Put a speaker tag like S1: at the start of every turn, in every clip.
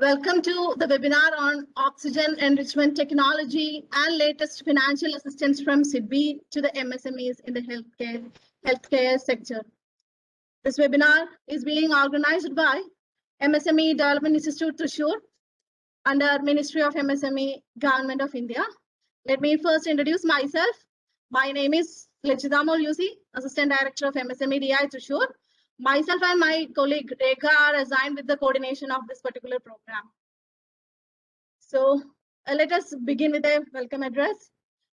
S1: Welcome to the webinar on Oxygen Enrichment Technology and latest financial assistance from SIDBI to the MSMEs in the healthcare sector. This webinar is being organized by MSME Development Institute Thrissur under Ministry of MSME, Government of India. Let me first introduce myself. My name is Lechita Lucy, Assistant Director of MSME-DI Thrissur. Myself and my colleague Rekha are assigned with the coordination of this particular program. So let us begin with a welcome address.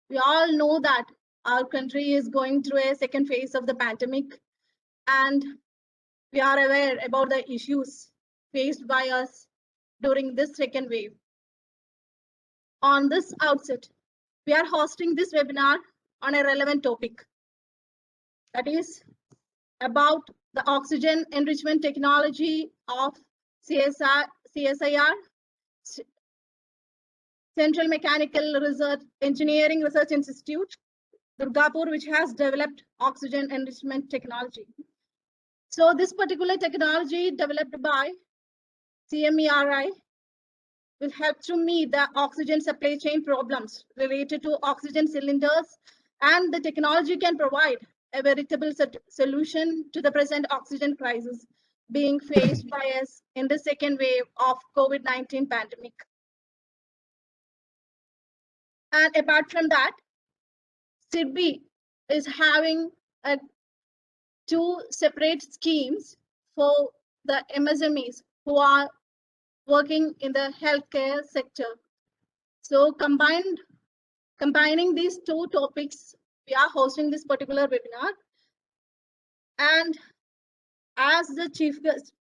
S1: We all know that our country is going through a second phase of the pandemic, and we are aware about the issues faced by us during this second wave. On this outset, we are hosting this webinar on a relevant topic, that is about the oxygen enrichment technology of CSIR-Central Mechanical Research Engineering Research Institute, Durgapur, which has developed oxygen enrichment technology. So this particular technology developed by CMERI will help to meet the oxygen supply chain problems related to oxygen cylinders, and the technology can provide a veritable solution to the present oxygen crisis being faced by us in the second wave of COVID-19 pandemic. And apart from that, SIDBI is having two separate schemes for the MSMEs who are working in the healthcare sector. So combining these two topics, we are hosting this particular webinar. And as the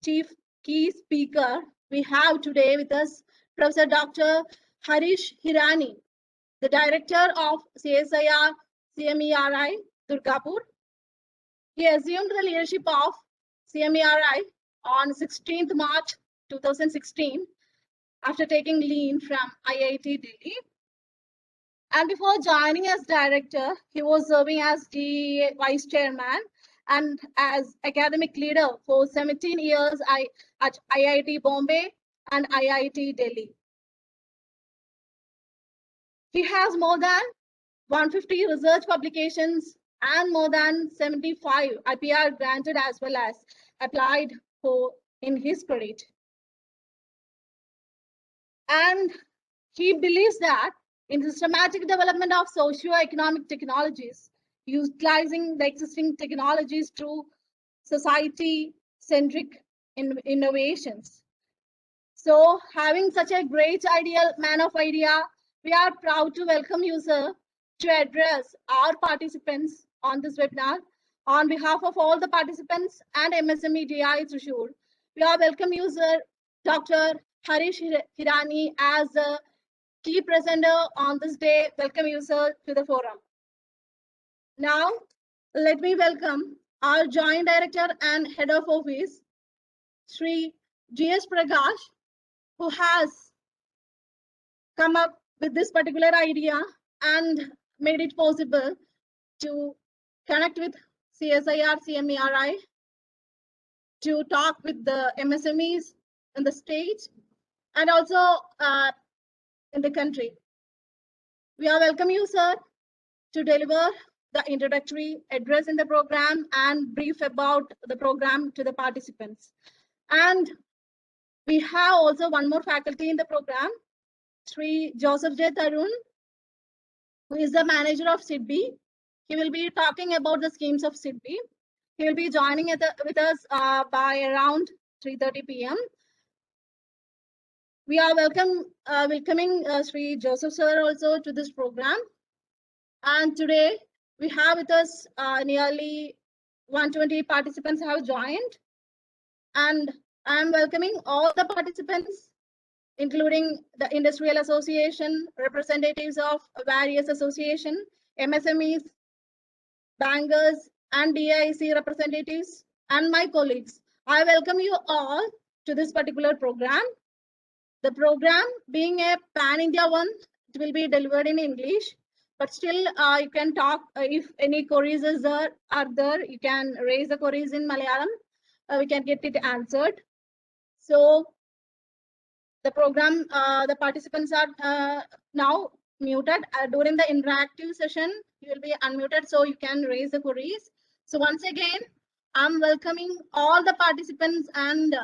S1: chief key speaker, we have today with us Professor Dr. Harish Hirani, the Director of CSIR-CMERI, Durgapur. He assumed the leadership of CMERI on 16th March 2016 after taking leave from IIT Delhi. And before joining as director, he was serving as the vice chairman and as academic leader for 17 years at IIT Bombay and IIT Delhi. He has more than 150 research publications and more than 75 IPR granted as well as applied for in his credit. And he believes that in systematic development of socio-economic technologies, utilizing the existing technologies through society-centric innovations. So having such a great ideal man of idea, we are proud to welcome you, sir, to address our participants on this webinar. On behalf of all the participants and MSME-DI Thrissur, we are welcome you, sir, Dr. Harish Hirani, as a key presenter on this day. Welcome you, sir, to the forum. Now, let me welcome our Joint Director and Head of Office, Shri G.S.Prakash, who has come up with this particular idea and made it possible to connect with CSIR-CMERI to talk with the MSMEs in the state and also in the country. We are welcome you, sir, to deliver the introductory address in the program and brief about the program to the participants. And we have also one more faculty in the program, Shri Joseph J. Tharun, who is the manager of SIDBI. He will be talking about the schemes of SIDBI. He will be joining with us by around 3:30 p.m. We are welcoming Shri Joseph sir also to this program. And today we have with us nearly 120 participants have joined. And I am welcoming all the participants, including the Industrial Association, representatives of various associations, MSMEs, bankers, and DIC representatives, and my colleagues. I welcome you all to this particular program. The program being a pan-India one, it will be delivered in English, but still you can talk if any queries are there, you can raise the queries in Malayalam. We can get it answered. So The program, the participants are now muted. During the interactive session, you will be unmuted so you can raise the queries. So once again, I'm welcoming all the participants and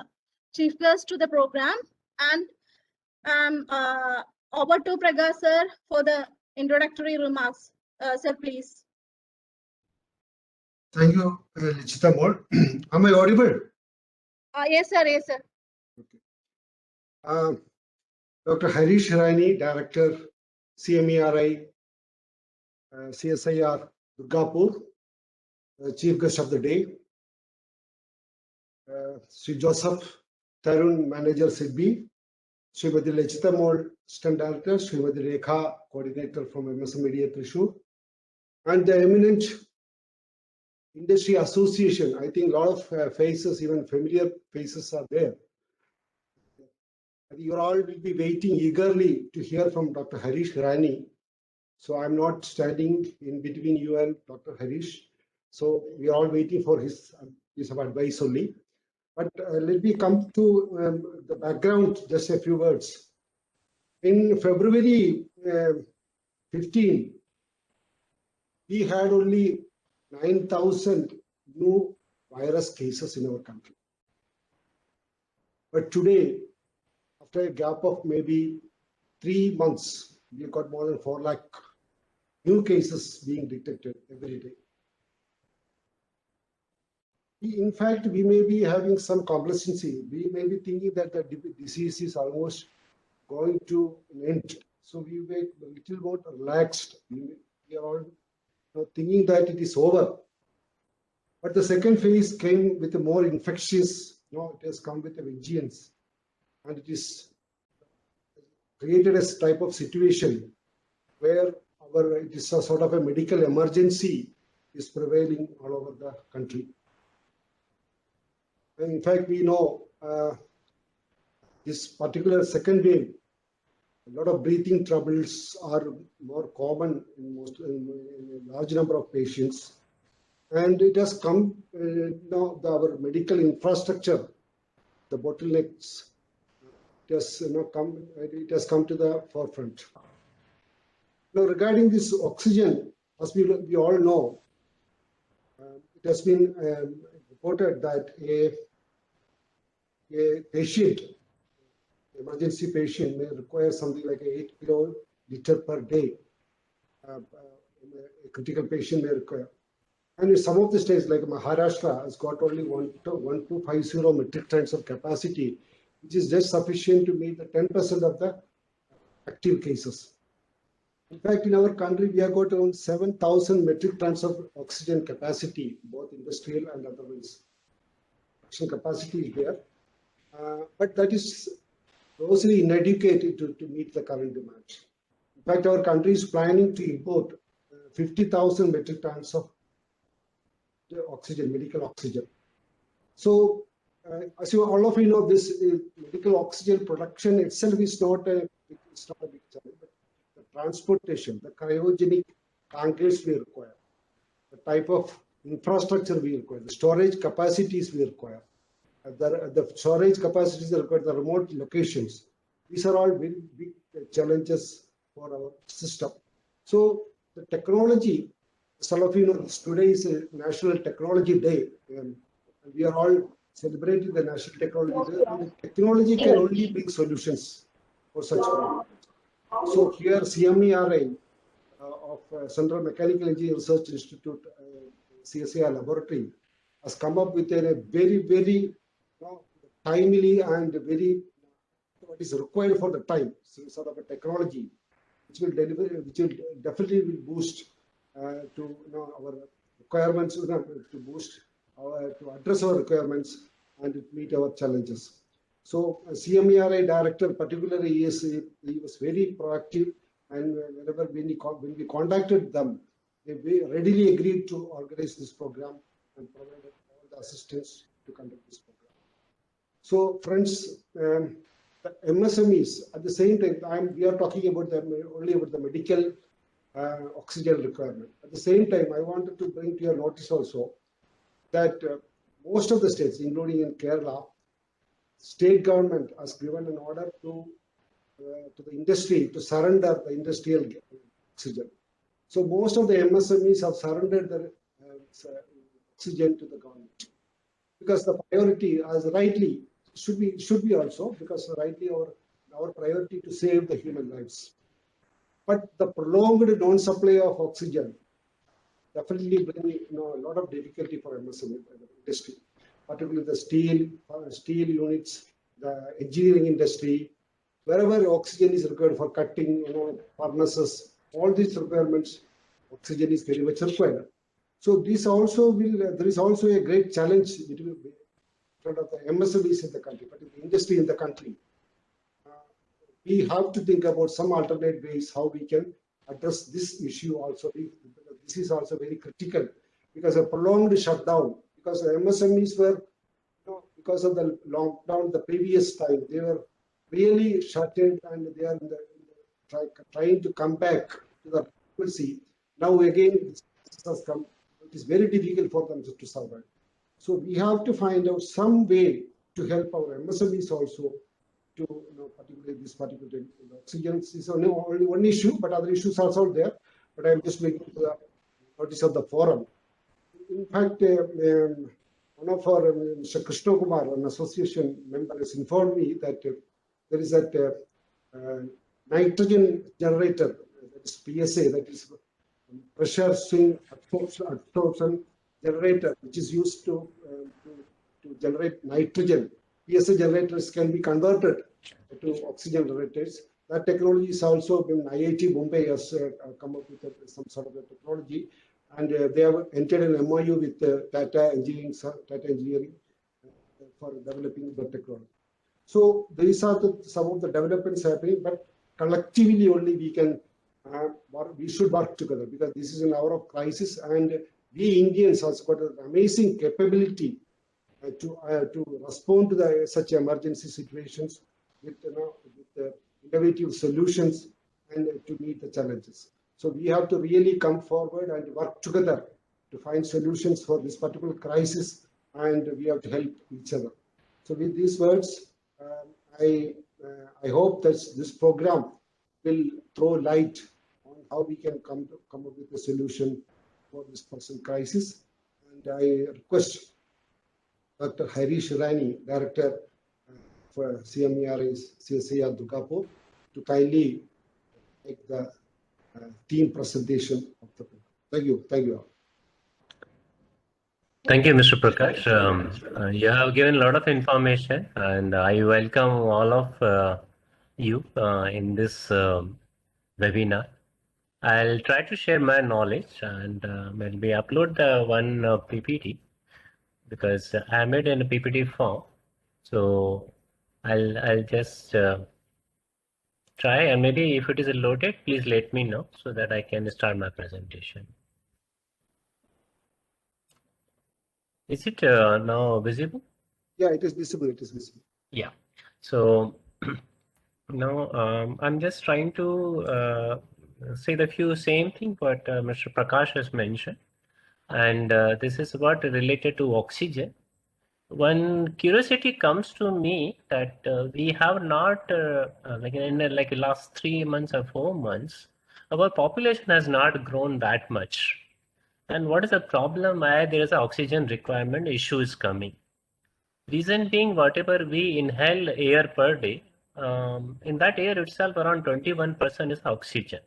S1: chief guests to the program, and over to Prakash sir for the introductory remarks. Sir, please.
S2: Thank you, Lichita Moore. Am I audible?
S1: Yes, sir. Yes, sir.
S2: Okay. Dr. Harish, Hirani, Director, CMERI, CSIR, Durgapur, Chief Guest of the Day. Shri Joseph, Tharun, Manager, SIDBI. Srimati Lichita Moore, Assistant Director. Srimati Rekha, Coordinator from MSME-DI Thrissur. And the eminent industry association. I think a lot of faces, even familiar faces, are there. You all will be waiting eagerly to hear from Dr. Harish Hirani. So I'm not standing in between you and Dr. Harish. So we are all waiting for his piece of advice only. But let me come to the background, just a few words. In February 15, we had only 9,000 new virus cases in our country. But today, after a gap of maybe 3 months, we have got more than 4 lakh new cases being detected every day. In fact, we may be having some complacency. We may be thinking that the disease is almost going to end. So we were a little more relaxed. We are all thinking that it is over. But the second phase came with a more infectious, it has come with a vengeance. And it is created a type of situation where it is a sort of a medical emergency is prevailing all over the country. And in fact, we know this particular second wave, a lot of breathing troubles are more common in a large number of patients. And it has come, our medical infrastructure, the bottlenecks, it has come to the forefront. Now, regarding this oxygen, as we all know, it has been reported that a patient, emergency patient, may require something like 8 kiloliter per day. A critical patient may require. And in some of the states, like Maharashtra, has got only 1250 metric tons of capacity, which is just sufficient to meet the 10% of the active cases. In fact, in our country, we have got around 7,000 metric tons of oxygen capacity, both industrial and otherwise. Oxygen capacity is there, but that is grossly inadequate to meet the current demand. In fact, our country is planning to import 50,000 metric tons of oxygen, medical oxygen. So, as all of you know, this medical oxygen production itself is not a big challenge, but the transportation, the cryogenic tankers we require, the type of infrastructure we require, the storage capacities we require, the storage capacities required, the remote locations. These are all very big challenges for our system. So the technology, some of you know, today is a National Technology Day, and we are all celebrating the National Technology Day. And the technology can only bring solutions for such problems. So here, CMERI of Central Mechanical Engineering Research Institute, CSIR laboratory, has come up with a very, very timely and very what is required for the time, so sort of a technology which will deliver, which will definitely will boost to our requirements, to boost to address our requirements and to meet our challenges. So CMERI director particularly he was very proactive, and when we contacted them, they readily agreed to organize this program and provided all the assistance to conduct this program. So friends, the MSMEs at the same time, we are talking about only about the medical oxygen requirement. At the same time, I wanted to bring to your notice also that most of the states, including in Kerala, state government has given an order to the industry to surrender the industrial oxygen. So most of the MSMEs have surrendered their oxygen to the government because the priority, as rightly, should be also, because rightly our priority to save the human lives. But the prolonged non-supply of oxygen definitely bring a lot of difficulty for MSME industry, particularly the steel units, the engineering industry, wherever oxygen is required for cutting, furnaces, all these requirements, oxygen is very much required. So this also there is also a great challenge in front of the MSMEs in the country, but in the industry in the country. We have to think about some alternate ways how we can address this issue also. This is also very critical because a prolonged shutdown, because the MSMEs were, because of the lockdown the previous time, they were really shuttered and they are trying to come back to the normalcy. Now again, this has come. It is very difficult for them to survive. So we have to find out some way to help our MSMEs also to, particularly this particular oxygen is only one issue, but other issues are also there. But I'm just making the notice of the forum. In fact, one of our Mr. Krishna Kumar, an association member, has informed me that there is that nitrogen generator, that is PSA, that is pressure swing absorption generator, which is used to generate nitrogen. PSA generators can be converted to oxygen generators. That technology is also been IIT Bombay has come up with some sort of a technology, and they have entered an MOU with Tata Engineering for developing the technology. So these are some of the developments happening, but collectively only we can we should work together, because this is an hour of crisis, and we Indians have got an amazing capability to respond to such emergency situations with innovative solutions and to meet the challenges. So we have to really come forward and work together to find solutions for this particular crisis, and we have to help each other. So with these words, I hope that this program will throw light on how we can come up with a solution for this present crisis. And I request Dr. Harish Hirani, Director for CMERI's CSIR Durgapur, to kindly make the team presentation of the program. Thank you. Thank you all.
S3: Thank you, Mr. Prakash. You have given a lot of information, and I welcome all of you in this webinar. I'll try to share my knowledge and maybe upload the one PPT, because I made in a PPT form. So I'll just try, and maybe if it is loaded, please let me know so that I can start my presentation. Is it now visible?
S2: Yeah, it is visible. It is visible.
S3: Yeah. So now I'm just trying to say the few same thing what Mr. Prakash has mentioned, and this is what related to oxygen. One curiosity comes to me that we have not like in the last 3 months or 4 months, our population has not grown that much. And what is the problem? Why there is an oxygen requirement issue is coming. Reason being, whatever we inhale air per day, in that air itself around 21% is oxygen.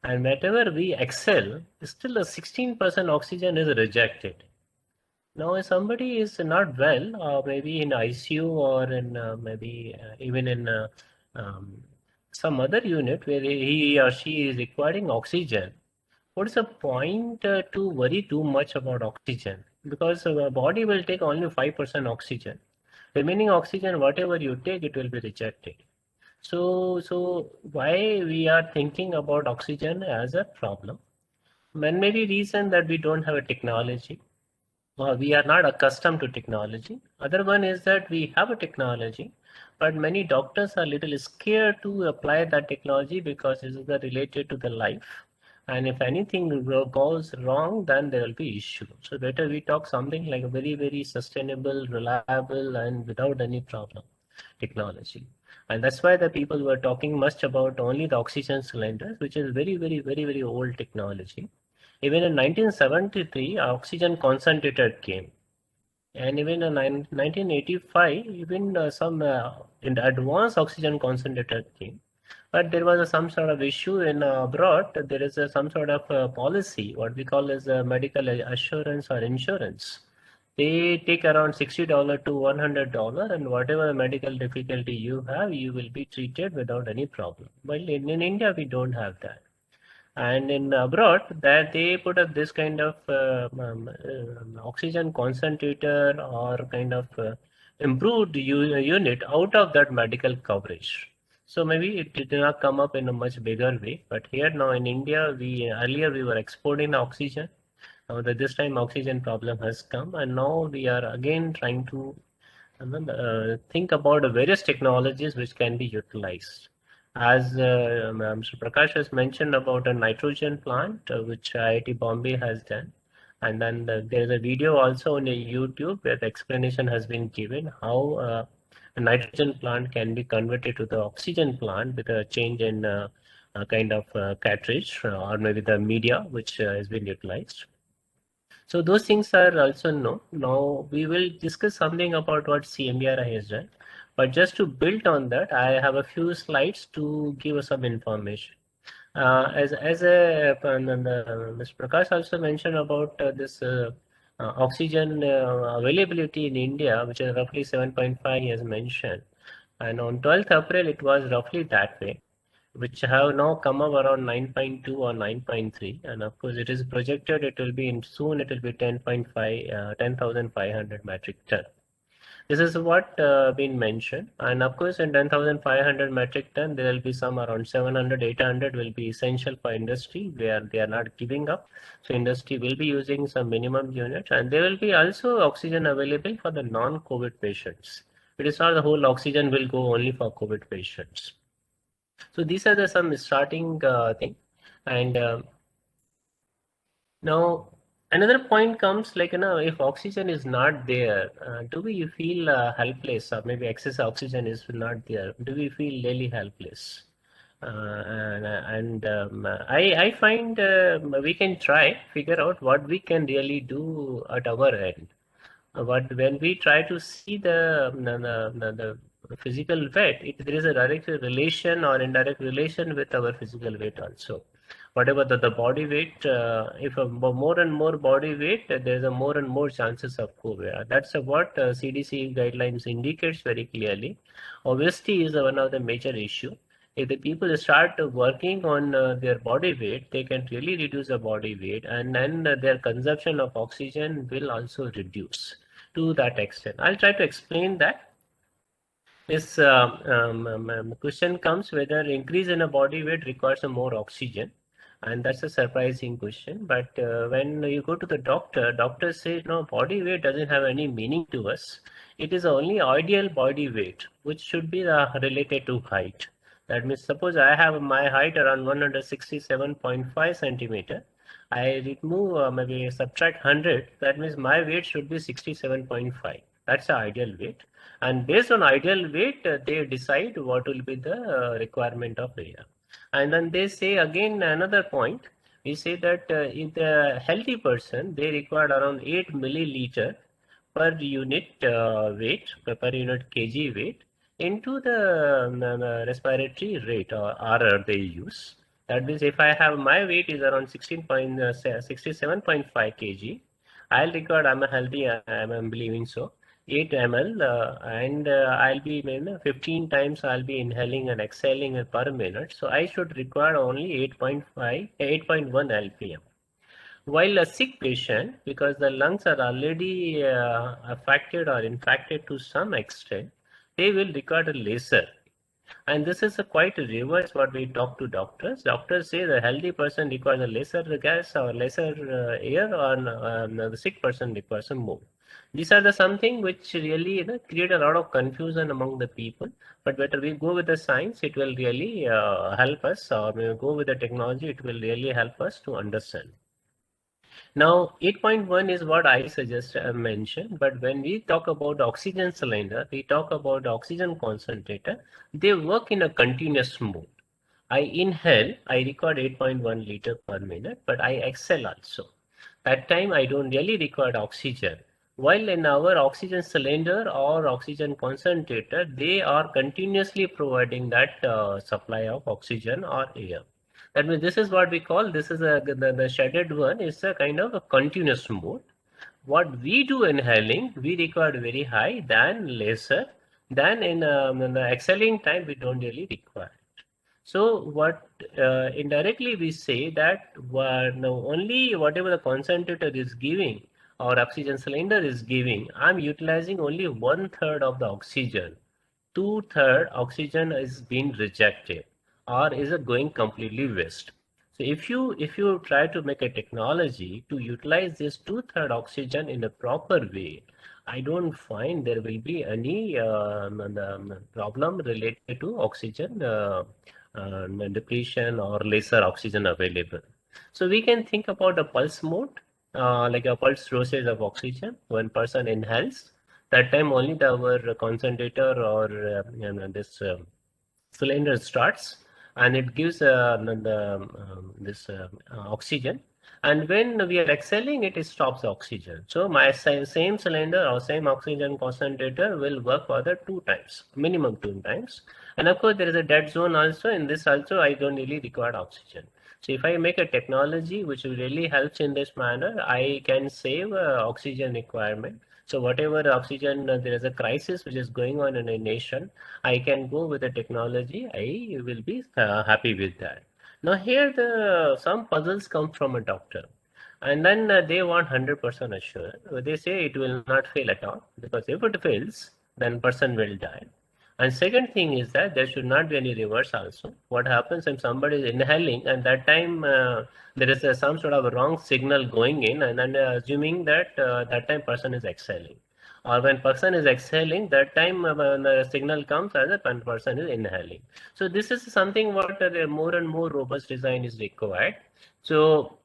S3: And whatever we exhale, still 16% oxygen is rejected. Now, if somebody is not well, or maybe in ICU or in maybe even in some other unit where he or she is requiring oxygen, what is the point to worry too much about oxygen? Because our body will take only 5% oxygen. Remaining oxygen, whatever you take, it will be rejected. So why we are thinking about oxygen as a problem? One may be reason that we don't have a technology. We are not accustomed to technology. Other one is that we have a technology, but many doctors are little scared to apply that technology because it is related to the life. And if anything goes wrong, then there will be issue. So better we talk something like a very, very sustainable, reliable, and without any problem technology. And that's why the people were talking much about only the oxygen cylinders, which is very, very, very, very old technology. Even in 1973, oxygen concentrator came. And even in 1985, even some in the advanced oxygen concentrator came. But there was some sort of issue in abroad. There is some sort of policy, what we call as medical assurance or insurance. They take around $60 to $100, and whatever medical difficulty you have, you will be treated without any problem. But in India, we don't have that. And in abroad, that they put up this kind of oxygen concentrator or kind of improved unit out of that medical coverage. So maybe it did not come up in a much bigger way. But here now in India, earlier we were exporting oxygen. Now that this time oxygen problem has come, and now we are again trying to think about the various technologies which can be utilized. As Mr. Prakash has mentioned about a nitrogen plant, which IIT Bombay has done. And then there is a video also on YouTube where the explanation has been given how a nitrogen plant can be converted to the oxygen plant with a change in a kind of cartridge or maybe the media which has been utilized. So those things are also known. Now we will discuss something about what CMERI has done. But just to build on that, I have a few slides to give us some information. Mr. Prakash also mentioned about this oxygen availability in India, which is roughly 7.5 he has mentioned. And on 12th April, it was roughly that way, which have now come up around 9.2 or 9.3, and of course it is projected it will be soon it will be 10.5 10,500 metric ton. This is what been mentioned, and of course in 10,500 metric ton there will be some around 700 800 will be essential for industry where they are not giving up. So industry will be using some minimum units, and there will be also oxygen available for the non-COVID patients. It is not the whole oxygen will go only for COVID patients. So these are some starting thing. And now another point comes like, if oxygen is not there, do we feel helpless, or maybe excess oxygen is not there? Do we feel really helpless? I find we can try figure out what we can really do at our end. But when we try to see the physical weight, there is a direct relation or indirect relation with our physical weight also. Whatever the body weight, if more and more body weight, there is a more and more chances of COVID. That's what CDC guidelines indicates very clearly. Obesity is one of the major issue. If the people start working on their body weight, they can really reduce the body weight, and then their consumption of oxygen will also reduce to that extent. I'll try to explain that. This question comes whether increase in a body weight requires a more oxygen, and that's a surprising question. But when you go to the doctor says no, body weight doesn't have any meaning to us. It is only ideal body weight, which should be related to height. That means suppose I have my height around 167.5 centimeter. I remove maybe subtract 100. That means my weight should be 67.5. That's the ideal weight. And based on ideal weight, they decide what will be the requirement of area. And then they say again another point. We say that if the healthy person, they require around 8 milliliter per unit weight, per unit kg weight into the respiratory rate or R they use. That means if I have my weight is around 67.5 kg, I'll record I'm a healthy, I'm believing so. 8 ml and I'll be 15 times I'll be inhaling and exhaling per minute. So I should require only 8.1 LPM. While a sick patient, because the lungs are already affected or infected to some extent, they will require lesser. And this is a quite reverse what we talk to doctors. Doctors say the healthy person requires a lesser gas or lesser air, or the sick person requires more. These are the something which really create a lot of confusion among the people. But whether we go with the science, it will really help us, or we go with the technology, it will really help us to understand. Now, 8.1 is what I suggest mention, but when we talk about oxygen cylinder, we talk about oxygen concentrator, they work in a continuous mode. I inhale, I record 8.1 liter per minute, but I exhale also. That time I don't really require oxygen. While in our oxygen cylinder or oxygen concentrator, they are continuously providing that supply of oxygen or air. That means this is what we call, this is the shaded one is a kind of a continuous mode. What we do inhaling, we require very high, than lesser, than in the exhaling time, we don't really require. So what indirectly we say that now only whatever the concentrator is giving or oxygen cylinder is giving, I'm utilizing only 1/3 of the oxygen. 2/3 oxygen is being rejected or is it going completely waste. So if you try to make a technology to utilize this 2/3 oxygen in a proper way, I don't find there will be any problem related to oxygen depletion or lesser oxygen available. So we can think about a pulse mode, like a pulse dosage of oxygen. When person inhales, that time only our concentrator or this cylinder starts, and it gives this oxygen, and when we are exhaling it stops oxygen. So my same cylinder or same oxygen concentrator will work for the 2 times, minimum 2 times. And of course there is a dead zone also. In this also I don't really require oxygen. So if I make a technology which really helps in this manner, I can save oxygen requirement. So whatever oxygen, there is a crisis which is going on in a nation, I can go with the technology. I will be happy with that. Now here some puzzles come from a doctor, and then they want 100% assurance. They say it will not fail at all, because if it fails, then person will die. And second thing is that there should not be any reverse also. What happens if somebody is inhaling and that time there is some sort of a wrong signal going in, and then assuming that that time person is exhaling. Or when person is exhaling, that time when the signal comes as a person is inhaling. So this is something what more and more robust design is required. So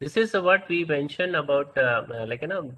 S3: this is what we mentioned about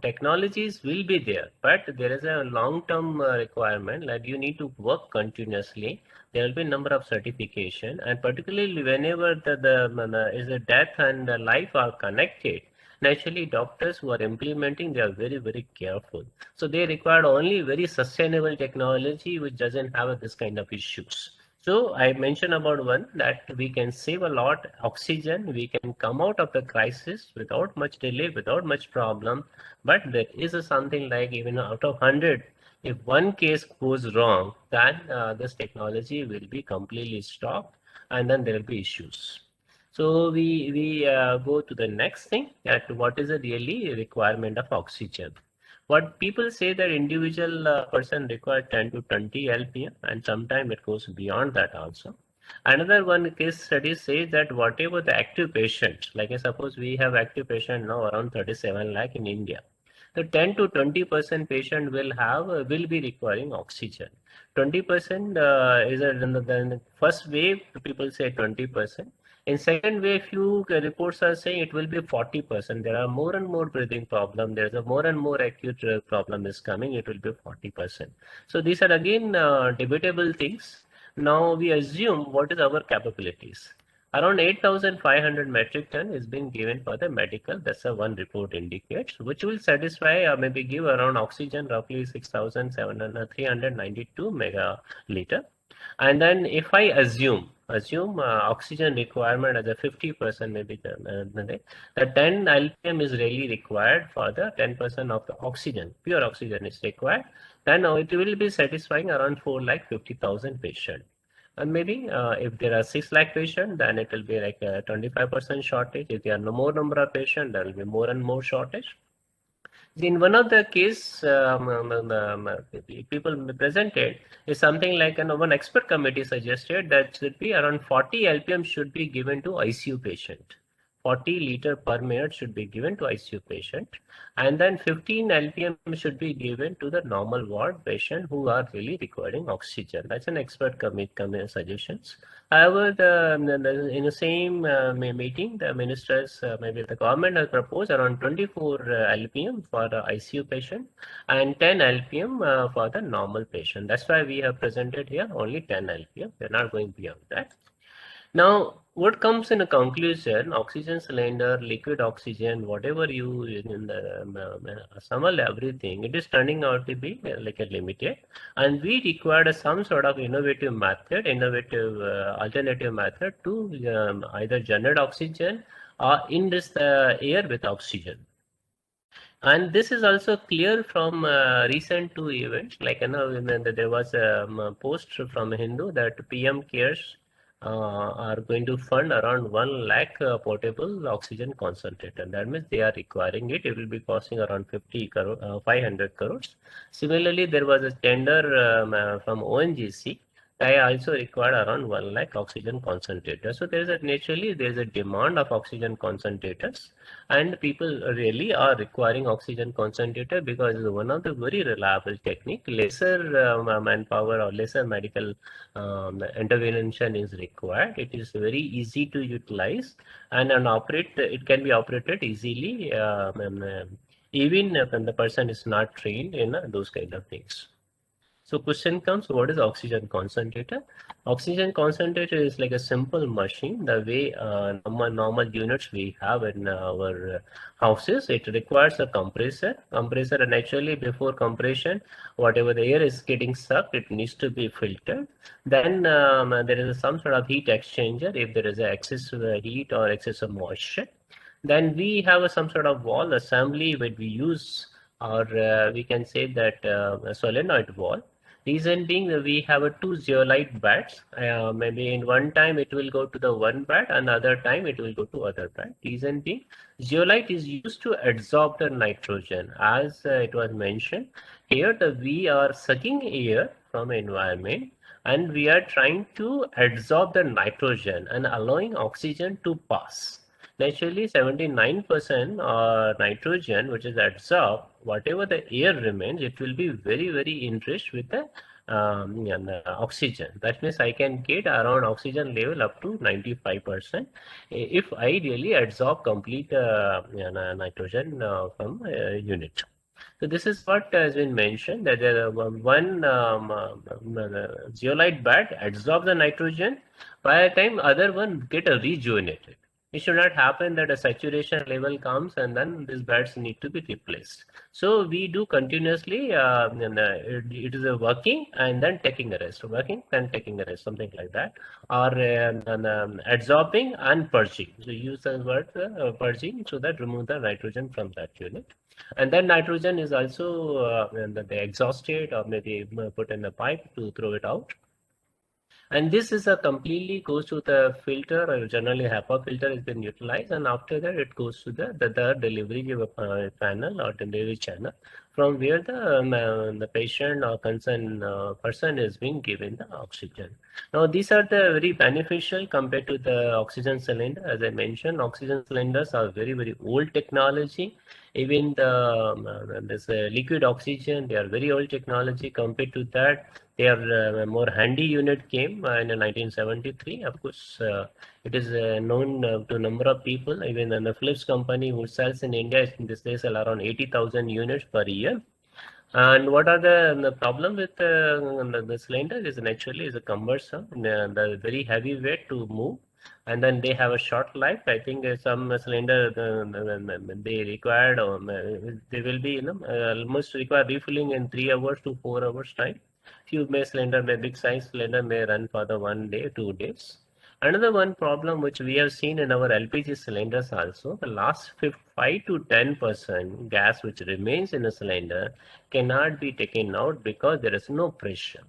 S3: technologies will be there, but there is a long-term requirement that you need to work continuously. There will be a number of certification, and particularly whenever the is a death and the life are connected, naturally doctors who are implementing, they are very, very careful. So they require only very sustainable technology which doesn't have this kind of issues. So I mentioned about one, that we can save a lot oxygen, we can come out of the crisis without much delay, without much problem. But there is something like, even out of 100, if one case goes wrong, then this technology will be completely stopped, and then there will be issues. So we go to the next thing, that what is the really requirement of oxygen. What people say that individual person require 10 to 20 LPM, and sometimes it goes beyond that also. Another one case study says that whatever the active patient, like suppose we have active patient now around 37 lakh in India. The 10 to 20% patient will be requiring oxygen. 20% is the first wave. People say 20%. In second wave, few reports are saying it will be 40%. There are more and more breathing problem. There's a more and more acute problem is coming. It will be 40%. So these are again debatable things. Now we assume what is our capabilities. Around 8,500 metric ton is being given for the medical. That's a one report indicates, which will satisfy or maybe give around oxygen roughly 6,392 megaliter. And then if I assume oxygen requirement as a 50%, maybe the 10 LPM is really required for the 10% of the oxygen, pure oxygen is required, then it will be satisfying around 4,50,000 patients. And maybe if there are 6 lakh patients, then it will be like a 25% shortage. If there are no more number of patients, there will be more and more shortage. In one of the case, people presented is something like one expert committee suggested that should be around 40 LPM should be given to ICU patient. 40 liter per minute should be given to ICU patient, and then 15 LPM should be given to the normal ward patient who are really requiring oxygen. That's an expert suggestions. However, in the same meeting, the ministers, maybe the government has proposed around 24 LPM for the ICU patient and 10 LPM for the normal patient. That's why we have presented here only 10 LPM. We're not going beyond that. Now, what comes in a conclusion, oxygen cylinder, liquid oxygen, whatever you in the assemble everything, it is turning out to be like a limited, and we required some sort of innovative method, alternative method to either generate oxygen or in this air with oxygen. And this is also clear from recent two events, like there was a post from Hindu that PM cares are going to fund around 1 lakh portable oxygen concentrator. That means they are requiring it. It will be costing around 500 crores. Similarly, there was a tender from ONGC. I also required around 1 lakh oxygen concentrators. So there is a demand of oxygen concentrators, and people really are requiring oxygen concentrator because it's one of the very reliable technique. Lesser manpower or lesser medical intervention is required. It is very easy to utilize, and it can be operated easily even when the person is not trained in those kind of things. So question comes, what is oxygen concentrator? Oxygen concentrator is like a simple machine, the way normal units we have in our houses. It requires a compressor. And naturally before compression, whatever the air is getting sucked, it needs to be filtered. Then there is some sort of heat exchanger if there is excess heat or excess of moisture. Then we have some sort of wall assembly where we use, or we can say that a solenoid wall. Reason being that we have two zeolite beds. Maybe in one time it will go to the one bed, another time it will go to other bed. Reason being, zeolite is used to absorb the nitrogen. As it was mentioned, here we are sucking air from environment and we are trying to absorb the nitrogen and allowing oxygen to pass. Naturally, 79% nitrogen, which is absorbed, whatever the air remains, it will be very, very enriched with the oxygen. That means I can get around oxygen level up to 95% if I really absorb complete nitrogen from unit. So this is what has been mentioned, that one zeolite bed absorbs the nitrogen, by the time other one get rejuvenated. It should not happen that a saturation level comes and then these beds need to be replaced. So we do continuously, it is a working and then taking a rest, working and taking a rest, something like that, or absorbing and purging. So use the word purging, so that remove the nitrogen from that unit. And then nitrogen is also they exhausted or maybe put in a pipe to throw it out. And this is a completely goes to the filter, or generally HEPA filter has been utilized, and after that it goes to the delivery panel or delivery channel, from where the patient or concerned person is being given the oxygen. Now these are the very beneficial compared to the oxygen cylinder. As I mentioned, oxygen cylinders are very, very old technology. Even this liquid oxygen, they are very old technology. Compared to that, their more handy unit came in 1973. Of course, it is known to a number of people. Even in the Philips company, who sells in India, they sell around 80,000 units per year. And what are the problem with the cylinder is naturally is a cumbersome, the very heavy weight to move, and then they have a short life. I think some cylinder they required, or they will be almost require refilling in 3 hours to 4 hours time. Few cylinder, big size cylinder may run for the 1 day, 2 days. Another one problem which we have seen in our LPG cylinders also, the last 5 to 10% gas which remains in a cylinder cannot be taken out because there is no pressure.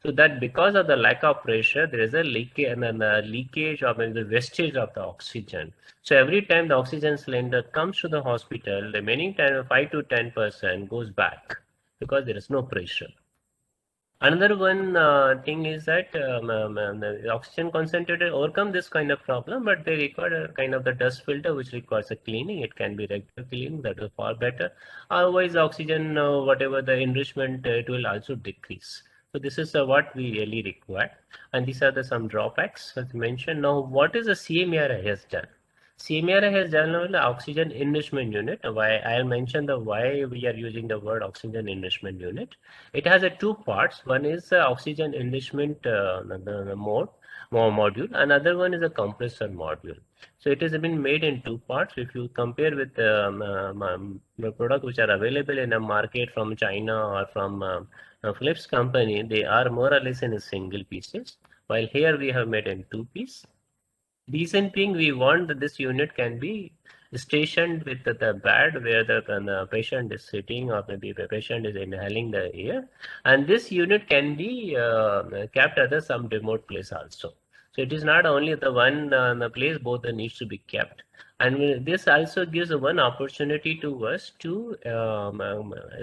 S3: So that because of the lack of pressure, there is a leakage or maybe the wastage of the oxygen. So every time the oxygen cylinder comes to the hospital, the remaining 5 to 10% goes back because there is no pressure. Another one thing is that the oxygen concentrator overcome this kind of problem, but they require a kind of the dust filter which requires a cleaning. It can be regular cleaning, that is far better. Otherwise, oxygen, whatever the enrichment, it will also decrease. So this is what we really require, and these are the some drawbacks as mentioned. Now, what is the CMERI has done? CMERI has done the oxygen enrichment unit. Why I'll mention the why we are using the word oxygen enrichment unit. It has two parts. One is oxygen enrichment the more module. Another one is a compressor module. So it has been made in two parts. If you compare with the product which are available in the market from China or from Philips company, they are more or less in a single pieces. While here we have made in two piece. Reason being, we want that this unit can be stationed with the bed where the patient is sitting, or maybe the patient is inhaling the air, and this unit can be kept at some remote place also. So it is not only the one the place, both needs to be kept. And this also gives one opportunity to us to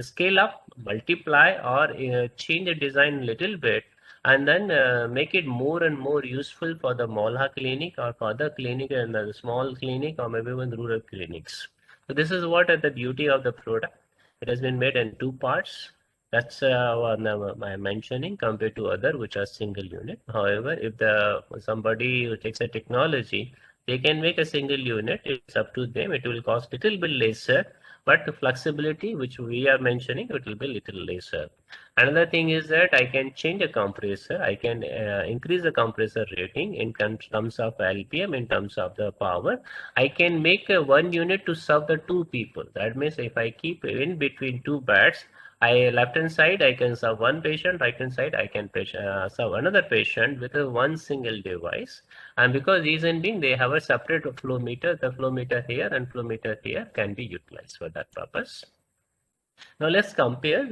S3: scale up, multiply, or change the design a little bit, and then make it more and more useful for the Molha clinic or for the clinic and the small clinic or maybe even rural clinics. So this is what the beauty of the product. It has been made in two parts. That's what I'm mentioning compared to other which are single unit. However, if somebody who takes a technology, they can make a single unit. It's up to them. It will cost little bit lesser, but the flexibility which we are mentioning, it will be little lesser. Another thing is that I can change a compressor. I can increase the compressor rating in terms of LPM, in terms of the power. I can make one unit to serve the two people. That means if I keep in between two beds, left hand side I can serve one patient, right hand side I can serve another patient with one single device. And because reason being, they have a separate flow meter. The flow meter here and flow meter here can be utilized for that purpose. Now let's compare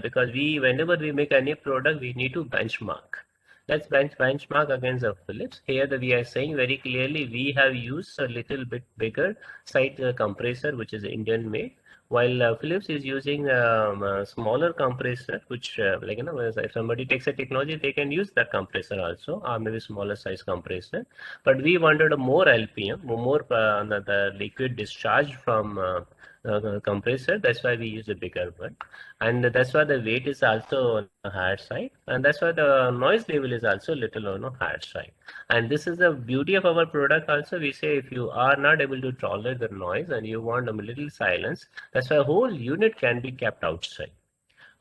S3: because whenever we make any product, we need to benchmark. Let's benchmark against the Philips. Here we are saying very clearly we have used a little bit bigger side compressor, which is Indian made, while Philips is using a smaller compressor, which like if somebody takes a technology, they can use that compressor also, or maybe smaller size compressor. But we wanted a more LPM, more the liquid discharge from compressor. That's why we use a bigger one, and that's why the weight is also on the higher side, and that's why the noise level is also little on the higher side. And this is the beauty of our product also. We say if you are not able to tolerate the noise and you want a little silence, that's why a whole unit can be kept outside,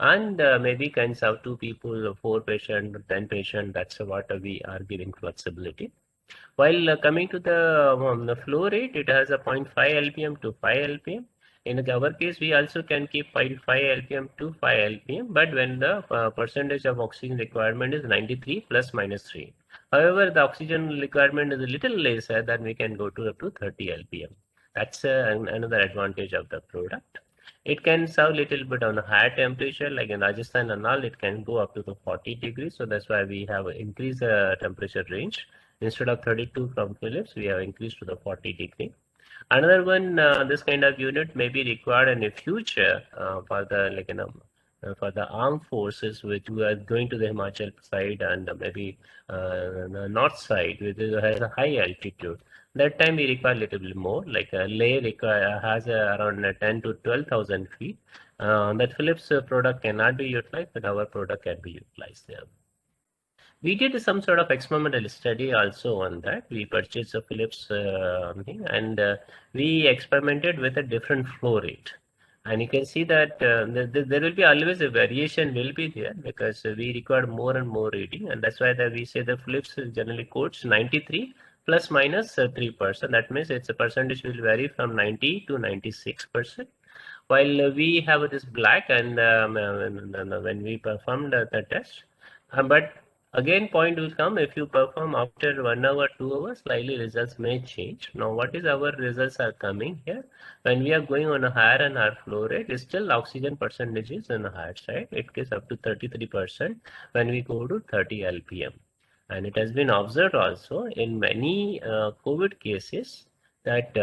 S3: and maybe can serve 2 people, 4 patient, 10 patient. That's what we are giving flexibility. While coming to the flow rate, it has a 0.5 LPM to 5 LPM. In our case, we also can keep 0.5 LPM to 5 LPM, but when the percentage of oxygen requirement is 93 plus minus 3. However, the oxygen requirement is a little lesser, then we can go to up to 30 LPM. That's another advantage of the product. It can serve little bit on a higher temperature, like in Rajasthan and all, it can go up to the 40 degrees. So that's why we have increased the temperature range. Instead of 32 from Philips, we have increased to the 40 degree. Another one, this kind of unit may be required in the future for the for the armed forces, which we are going to the Himachal side and maybe the north side, which has a high altitude. That time we require a little bit more. Like Leh has around 10 to 12,000 feet. That Philips product cannot be utilized, but our product can be utilized there. We did some sort of experimental study also on that. We purchased a Philips thing, and we experimented with a different flow rate. And you can see that there will be always a variation will be there, because we require more and more reading, and that's why we say the Philips generally quotes 93 plus minus 3%. That means its a percentage will vary from 90 to 96%. While we have this black, and when we performed the test, but again, point will come if you perform after 1 hour, 2 hours, slightly results may change. Now, what is our results are coming here? When we are going on a higher and higher flow rate, still oxygen percentages on the higher side. It gets up to 33% when we go to 30 LPM. And it has been observed also in many COVID cases. that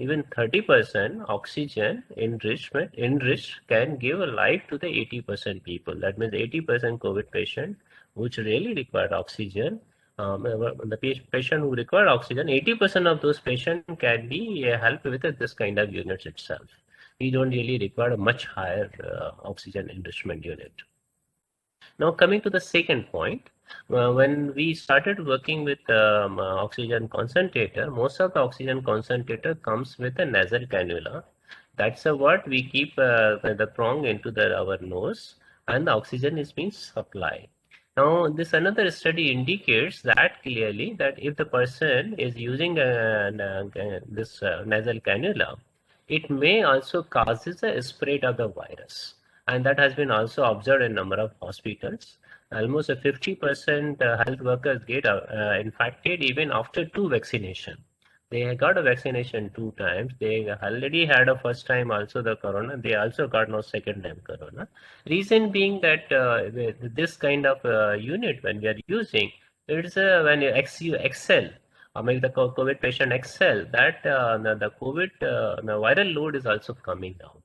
S3: even 30% oxygen enriched can give a life to the 80% people. That means 80% COVID patient which really require oxygen. The patient who require oxygen, 80% of those patients can be helped with this kind of units itself. We don't really require a much higher oxygen enrichment unit. Now coming to the second point, when we started working with oxygen concentrator, most of the oxygen concentrator comes with a nasal cannula. That's what we keep the prong into our nose, and the oxygen is being supplied. Now, this another study indicates that clearly that if the person is using this nasal cannula, it may also causes a spread of the virus, and that has been also observed in a number of hospitals. Almost 50% health workers get infected even after 2 vaccination. They got a vaccination 2 times. They already had a first time also the corona. They also got no second time corona. Reason being that this kind of unit when we are using, it's when you excel, or maybe the COVID patient excel, that the COVID the viral load is also coming out.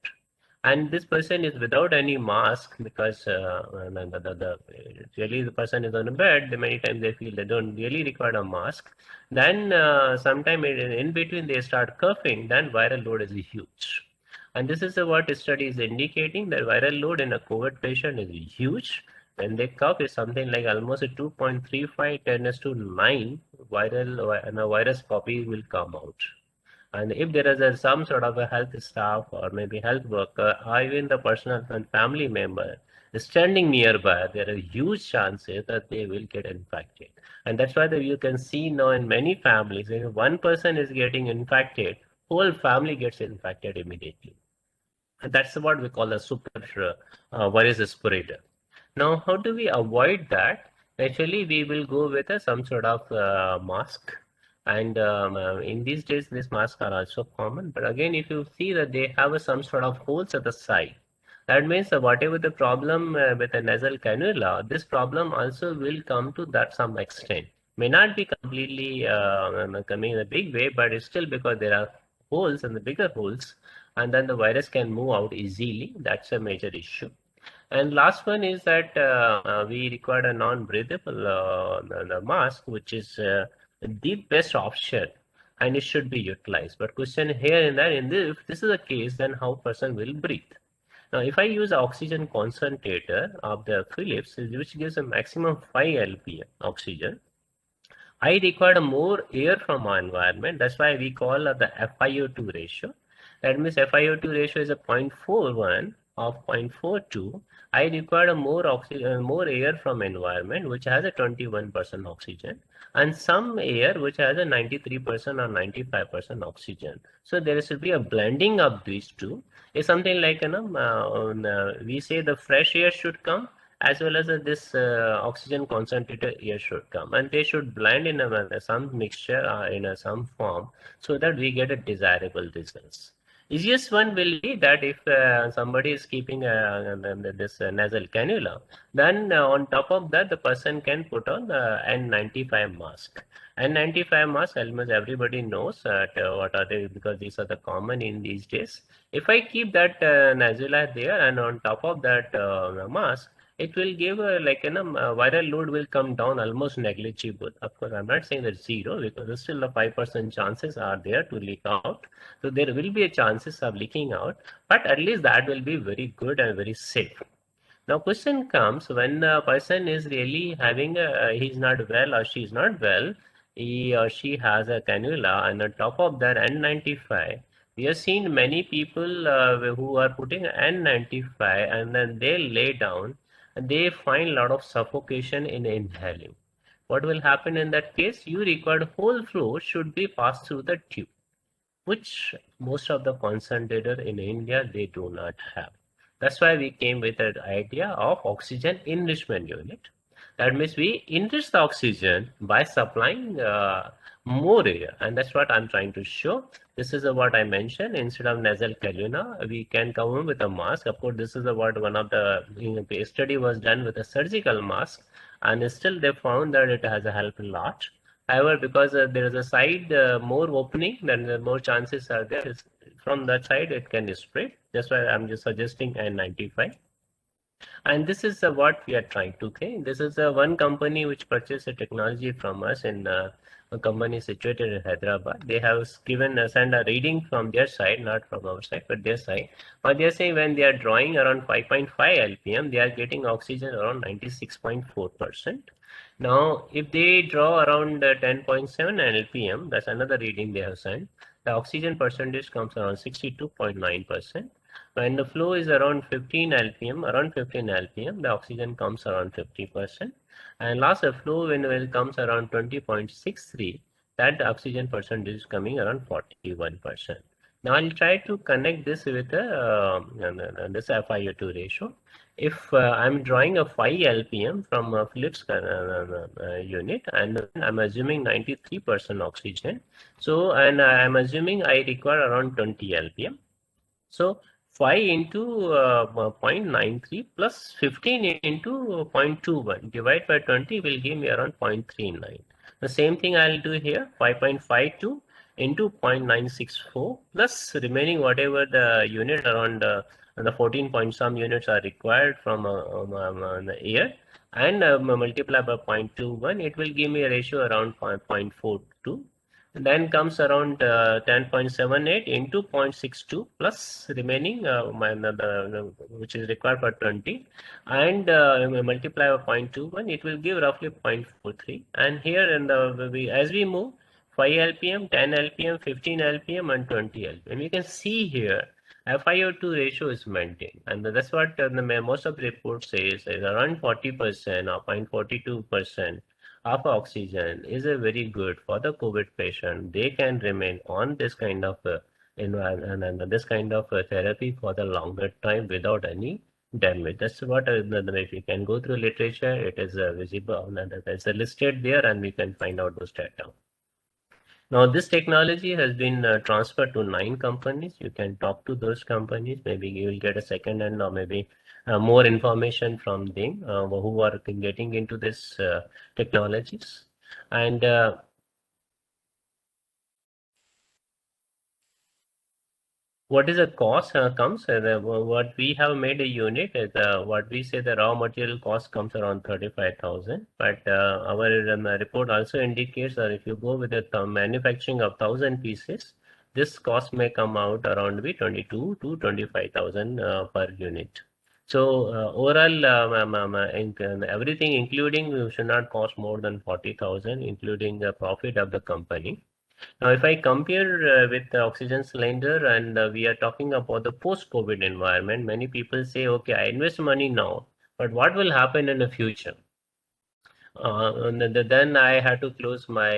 S3: And this person is without any mask because really the person is on a bed. Many times they feel they don't really require a mask. Then sometime in between they start coughing. Then viral load is huge. And this is what study is indicating, that viral load in a COVID patient is huge. When they cough, is something like almost a 2.35 10⁹ viral virus copy will come out. And if there is some sort of a health staff or maybe health worker or even the personal and family member standing nearby, there are huge chances that they will get infected. And that's why you can see now in many families, if one person is getting infected, whole family gets infected immediately. And that's what we call a super virus spreader. Now, how do we avoid that? Actually, we will go with some sort of mask. And in these days, these masks are also common. But again, if you see that they have some sort of holes at the side, that means whatever the problem with a nasal cannula, this problem also will come to that some extent. May not be completely coming in a big way, but it's still because there are holes and the bigger holes, and then the virus can move out easily. That's a major issue. And last one is that we require a non-breathable mask, which is the best option, and it should be utilized. But question here and there, if this is the case, then how person will breathe? Now, if I use oxygen concentrator of the Philips, which gives a maximum 5 lpm oxygen, I require more air from my environment. That's why we call the FiO2 ratio. That means FiO2 ratio is a 0.41 of 0.42. I require more oxygen, more air from environment, which has a 21% oxygen, and some air which has a 93% or 95% oxygen. So there should be a blending of these two. It's something like we say the fresh air should come, as well as this oxygen concentrator air should come, and they should blend in some mixture in some form, so that we get a desirable results. Easiest one will be that if somebody is keeping this nasal cannula, then on top of that the person can put on the N95 mask. N95 mask, almost everybody knows what are they, because these are the common in these days. If I keep that nasula there and on top of that mask, it will give viral load will come down almost negligible. Of course, I'm not saying that 0, because still the 5% chances are there to leak out. So there will be a chances of leaking out, but at least that will be very good and very safe. Now question comes, when a person is really having he's not well or she's not well, he or she has a cannula, and on top of that N95, we have seen many people who are putting N95 and then they lay down and they find a lot of suffocation in inhaling. What will happen in that case? You required whole flow should be passed through the tube, which most of the concentrator in India, they do not have. That's why we came with the idea of oxygen enrichment unit. That means we enrich the oxygen by supplying more air, and that's what I'm trying to show. This is what I mentioned. Instead of nasal cannula, we can come in with a mask. Of course, this is what one of the study was done with a surgical mask, and still they found that it has helped a lot. However, because there is a side more opening, then the more chances are there. From that side, it can spread. That's why I'm just suggesting N95. And this is what we are trying to okay. This is one company which purchased a technology from us in a company situated in Hyderabad. They have given us and a reading from their side, not from our side, but their side. But they are saying when they are drawing around 5.5 LPM, they are getting oxygen around 96.4%. Now, if they draw around 10.7 LPM, that's another reading they have sent, the oxygen percentage comes around 62.9%. When the flow is around 15 LPM, the oxygen comes around 50%. And last flow when it comes around 20.63, that oxygen percentage is coming around 41%. Now I'll try to connect this with this FiO2 ratio. If I'm drawing a 5 LPM from a Phillips unit and I'm assuming 93% oxygen, so and I'm assuming I require around 20 LPM. So 5 into 0.93 plus 15 into 0.21 divided by 20 will give me around 0.39. The same thing I'll do here, 5.52 into 0.964 plus remaining whatever the unit around the 14 point some units are required from the air, and multiply by 0.21, it will give me a ratio around 0.42. Then comes around 10.78 into 0.62 plus remaining which is required for 20, and multiply by 0.21, it will give roughly 0.43. And here in the as we move 5 LPM, 10 LPM, 15 LPM, and 20 LPM, you can see here FiO2 ratio is maintained, and that's what most of the reports says is around 40% or 0.42% of oxygen is a very good for the COVID patient. They can remain on this kind of this kind of therapy for the longer time without any damage. That's what if you can go through literature, it is visible, it's listed there, and we can find out those data. Now, this technology has been transferred to 9 companies. You can talk to those companies. Maybe you will get a second hand or maybe more information from them who are getting into this technologies. And what is the cost comes? What we have made a unit is what we say the raw material cost comes around 35,000. But our report also indicates that if you go with the manufacturing of 1,000 pieces, this cost may come out around be 22 to 25,000 per unit. So overall, everything including should not cost more than 40,000, including the profit of the company. Now, if I compare with the oxygen cylinder and we are talking about the post-COVID environment, many people say, okay, I invest money now, but what will happen in the future? Then I had to close my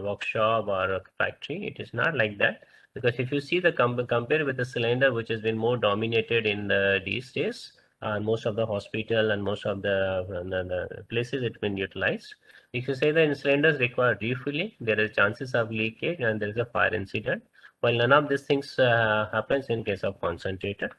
S3: workshop or factory. It is not like that, because if you see the compare with the cylinder, which has been more dominated in these days, most of the hospital and most of the places it's been utilized. If you say the cylinders require refilling, there is chances of leakage and there is a fire incident. While none of these things happens in case of concentrator.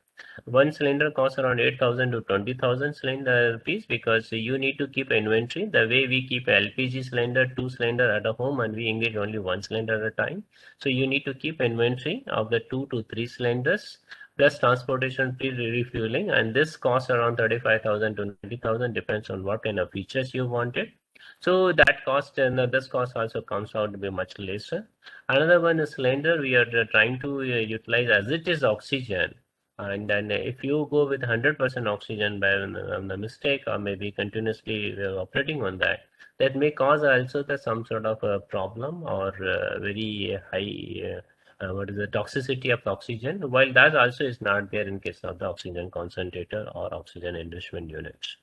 S3: One cylinder costs around 8,000 to 20,000 cylinder piece, because you need to keep inventory. The way we keep LPG cylinder, 2 cylinder at a home, and we engage only 1 cylinder at a time. So you need to keep inventory of the 2 to 3 cylinders plus transportation fee refueling, and this costs around 35,000 to 90,000, depends on what kind of features you wanted. So that cost and this cost also comes out to be much lesser. Another one is cylinder we are trying to utilize as it is oxygen. And then if you go with 100% oxygen by the mistake or maybe continuously operating on that, that may cause also some sort of a problem or very high what is the toxicity of oxygen, while that also is not there in case of the oxygen concentrator or oxygen enrichment units.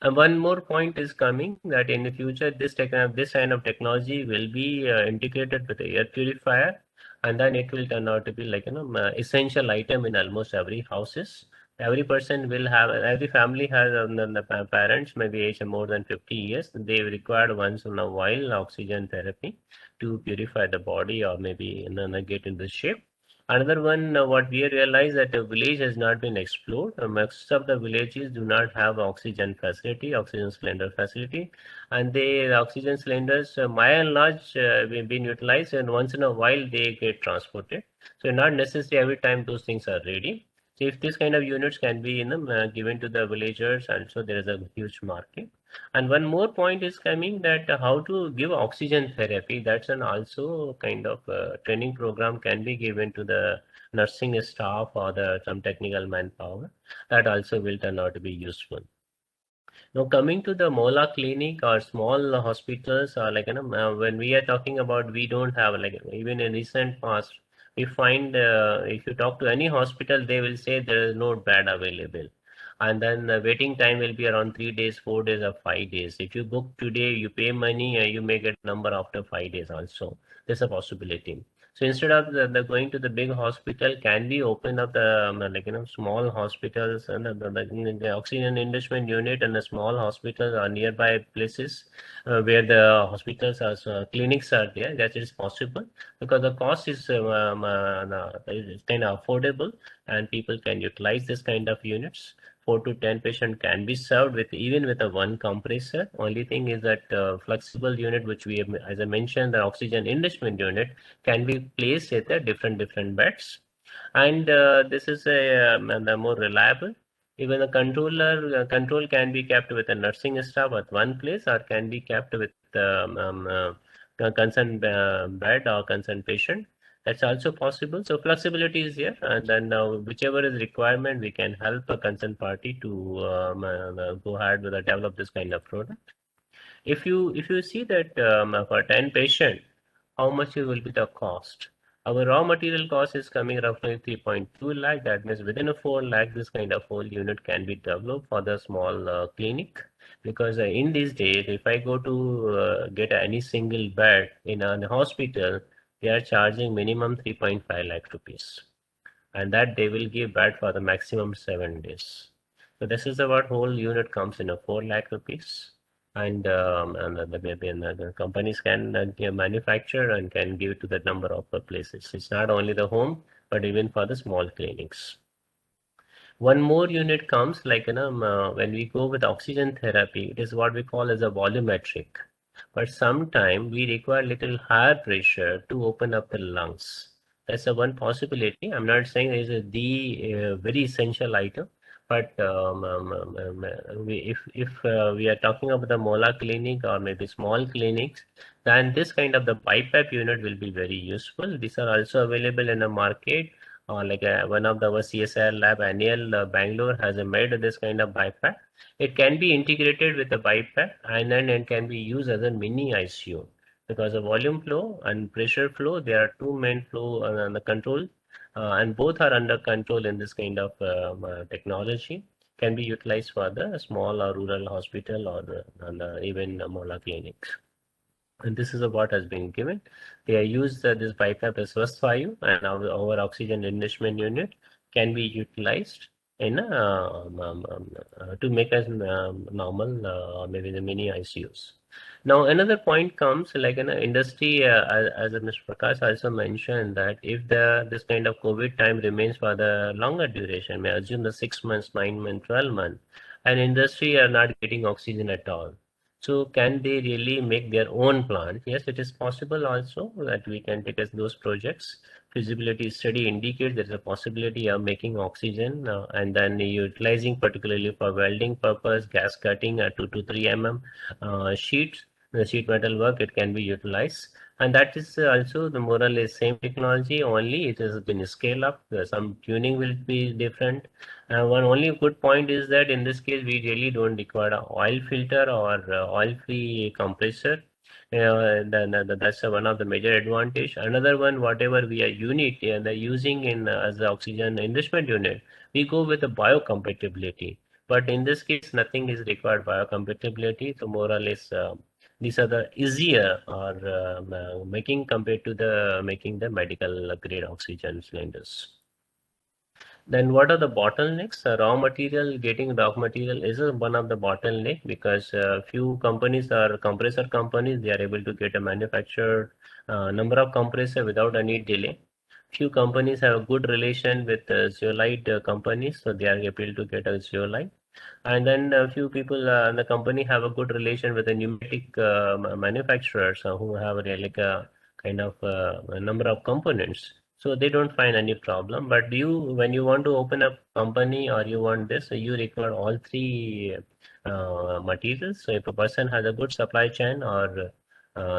S3: And one more point is coming, that in the future this kind of technology will be integrated with the air purifier, and then it will turn out to be like essential item in almost every houses. Every person will have, every family has the parents maybe age more than 50 years. They require once in a while oxygen therapy to purify the body or maybe get in the shape. Another one, what we realize that the village has not been explored. Most of the villages do not have oxygen facility, oxygen cylinder facility, and the oxygen cylinders, by and large, been utilized, and once in a while they get transported. So not necessarily every time those things are ready. So if this kind of units can be given to the villagers, and so there is a huge market. And one more point is coming that how to give oxygen therapy. That's an also kind of training program can be given to the nursing staff or the some technical manpower. That also will turn out to be useful. Now coming to the Mola clinic or small hospitals, like when we are talking about, we don't have, like, even in recent past, we find if you talk to any hospital, they will say there is no bed available, and then the waiting time will be around 3 days, 4 days, or 5 days. If you book today, you pay money, you may get number after 5 days also. There's a possibility. So instead of going to the big hospital, can we open up the small hospitals and the oxygen enrichment unit and the small hospitals or nearby places where the hospitals are clinics are there? That is possible because the cost is kind of affordable and people can utilize this kind of units. 4 to 10 patient can be served with even with a one compressor. Only thing is that flexible unit, which we have, as I mentioned, the oxygen enrichment unit can be placed at the different beds, and this is the more reliable. Even the control can be kept with a nursing staff at one place, or can be kept with concerned bed or concerned patient. That's also possible. So flexibility is here, and then whichever is requirement, we can help a concerned party to go ahead with develop this kind of product. If you see that for 10 patient, how much it will be the cost? Our raw material cost is coming roughly 3.2 lakh. That means within a 4 lakh, this kind of whole unit can be developed for the small clinic. Because in these days, if I go to get any single bed in a hospital, they are charging minimum 3.5 lakh rupees, and that they will give bed for the maximum 7 days. So this is about whole unit comes in a 4 lakh rupees, and the companies can manufacture and can give to the number of places. It's not only the home, but even for the small clinics. One more unit comes like when we go with oxygen therapy, it is what we call as a volumetric. But sometimes we require little higher pressure to open up the lungs. That's a one possibility. I'm not saying it is the very essential item, but if we are talking about the Mola clinic or maybe small clinics, then this kind of the BiPAP unit will be very useful. These are also available in the market. One of our CSIR lab, Annual Bangalore, has made this kind of BiPAP. It can be integrated with the BiPAP, and then it can be used as a mini ICU, because the volume flow and pressure flow, there are two main flow on the control, and both are under control in this kind of technology. Can be utilized for the small or rural hospital or even Mola clinics. And this is what has been given. They are used this BiPAP as first 5, and our oxygen enrichment unit can be utilized in to make us normal or maybe the mini ICUs. Now another point comes like in industry, as Mr. Prakash also mentioned, that if this kind of COVID time remains for the longer duration, may assume the 6 months, 9 months, 12 months, and industry are not getting oxygen at all. So can they really make their own plant? Yes, it is possible also that we can take as those projects. Feasibility study indicates there is a possibility of making oxygen and then utilizing particularly for welding purpose, gas cutting 2 to 3 sheets, the sheet metal work, it can be utilized. And that is also the more or less same technology, only it has been scaled up. Some tuning will be different. One only good point is that in this case, we really don't require an oil filter or oil-free compressor. That's one of the major advantage. Another one, whatever we are using in as the oxygen enrichment unit, we go with the biocompatibility. But in this case, nothing is required biocompatibility. So more or less, these are the easier or making compared to the making the medical grade oxygen cylinders. Then what are the bottlenecks? Raw material, getting raw material is one of the bottleneck, because few companies are compressor companies, they are able to get a manufactured number of compressor without any delay. Few companies have a good relation with zeolite companies, so they are able to get a zeolite. And then a few people in the company have a good relation with the pneumatic manufacturers who have like a kind of a number of components. So they don't find any problem. But when you want to open a company or you want this, you require all three materials. So if a person has a good supply chain or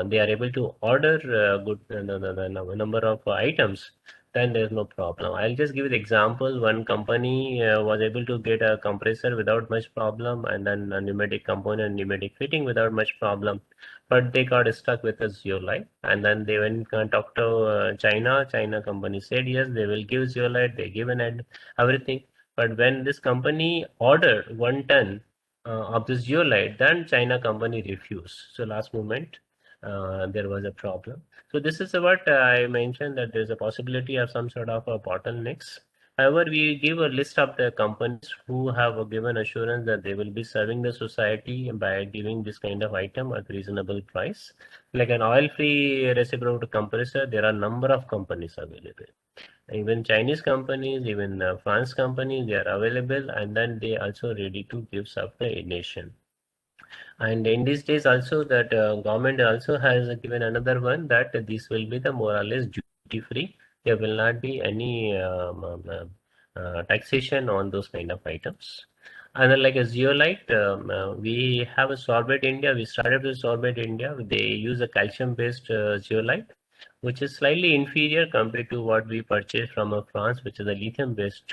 S3: they are able to order good the number of items, then there's no problem. I'll just give you the example. One company was able to get a compressor without much problem, and then a pneumatic component, pneumatic fitting without much problem. But they got stuck with a zeolite, and then they went and talked to China. China company said yes, they will give zeolite. They given and everything. But when this company ordered 1 ton of this zeolite, then China company refused. So last moment, there was a problem. So this is what I mentioned, that there's a possibility of some sort of a bottlenecks. However, we give a list of the companies who have given assurance that they will be serving the society by giving this kind of item at reasonable price. Like an oil-free reciprocating compressor, there are a number of companies available. Even Chinese companies, even France companies, they are available, and then they also ready to give supply nation. And in these days also that government also has given another one that this will be the more or less duty free. There will not be any taxation on those kind of items. And then like a zeolite, we have a sorbate India. We started with sorbate India. They use a calcium based zeolite, which is slightly inferior compared to what we purchased from France, which is a lithium based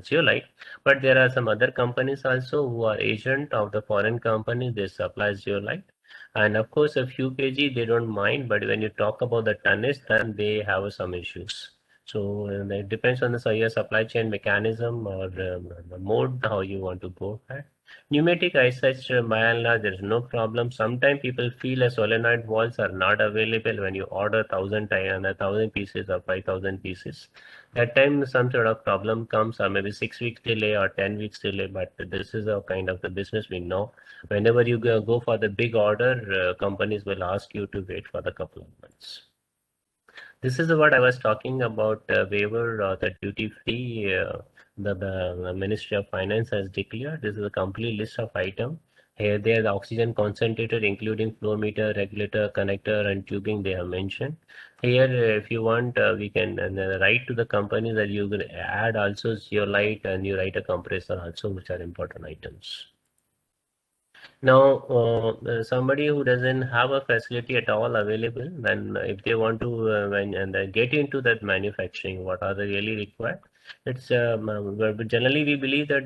S3: zeolite. But there are some other companies also who are agent of the foreign companies. They supply zeolite. And of course, a few kg they don't mind, but when you talk about the tonnage, then they have some issues. So it depends on your supply chain mechanism or the mode how you want to go at. Pneumatic as such, by and large, there is no problem. Sometimes people feel a solenoid valves are not available when you order 1,000 pieces or 5,000 pieces. That time some sort of problem comes, or maybe 6 weeks delay or 10 weeks delay. But this is a kind of the business we know. Whenever you go for the big order, companies will ask you to wait for the couple of months. This is what I was talking about, waiver or the duty free. The Ministry of Finance has declared. This is a complete list of items. Here, there the oxygen concentrator, including flow meter, regulator, connector, and tubing. They have mentioned. Here, if you want, we can write to the company that you will add also zeolite, and you write a compressor also, which are important items. Now, somebody who doesn't have a facility at all available, then if they want to get into that manufacturing, what are they really required? It's generally we believe that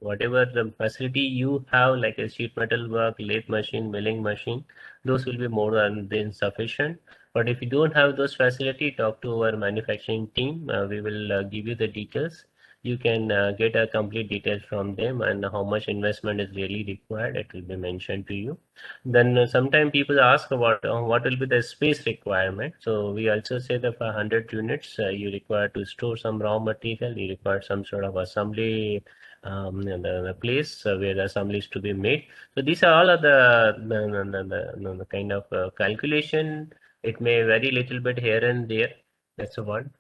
S3: whatever the facility you have, like a sheet metal work, lathe machine, milling machine, those will be more than sufficient. But if you don't have those facility, talk to our manufacturing team. We will give you the details. You can get a complete details from them, and how much investment is really required. It will be mentioned to you. Then sometimes people ask about what will be the space requirement. So we also say that for 100 units, you require to store some raw material. You require some sort of assembly, the place where the assembly is to be made. So these are all of the kind of calculation. It may vary little bit here and there. That's one.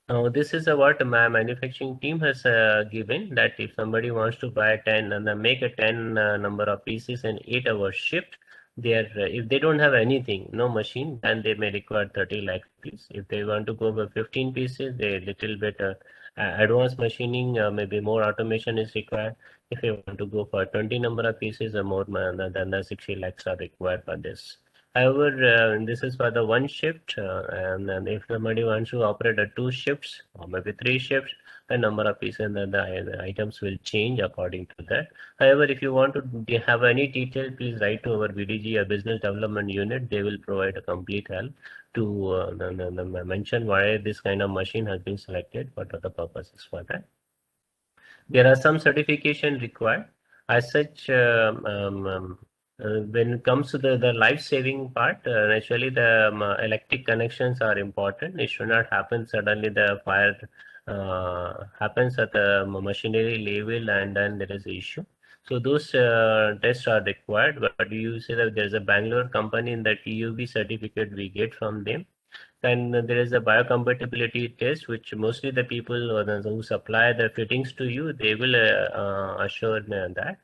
S3: Now, this is what my manufacturing team has given, that if somebody wants to buy 10 and then make a 10 number of pieces in 8 hour shift, they are, if they don't have anything, no machine, then they may require 30 lakh pieces. If they want to go for 15 pieces, they little bit advanced machining, maybe more automation is required. If you want to go for 20 number of pieces, more than the 60 lakhs are required for this. However, this is for the one shift, and then if somebody wants to operate at 2 shifts or maybe 3 shifts, the number of pieces and the items will change according to that. However, if you want to have any detail, please write to our BDG, a business development unit. They will provide a complete help to mention why this kind of machine has been selected, what are the purposes for that. There are some certification required. As such, when it comes to the life-saving part, naturally the electric connections are important. It should not happen suddenly. The fire happens at the machinery level, and then there is an issue. So those tests are required. But you say that there is a Bangalore company in that EUB certificate we get from them. Then there is a biocompatibility test, which mostly the people who supply the fittings to you, they will assure that.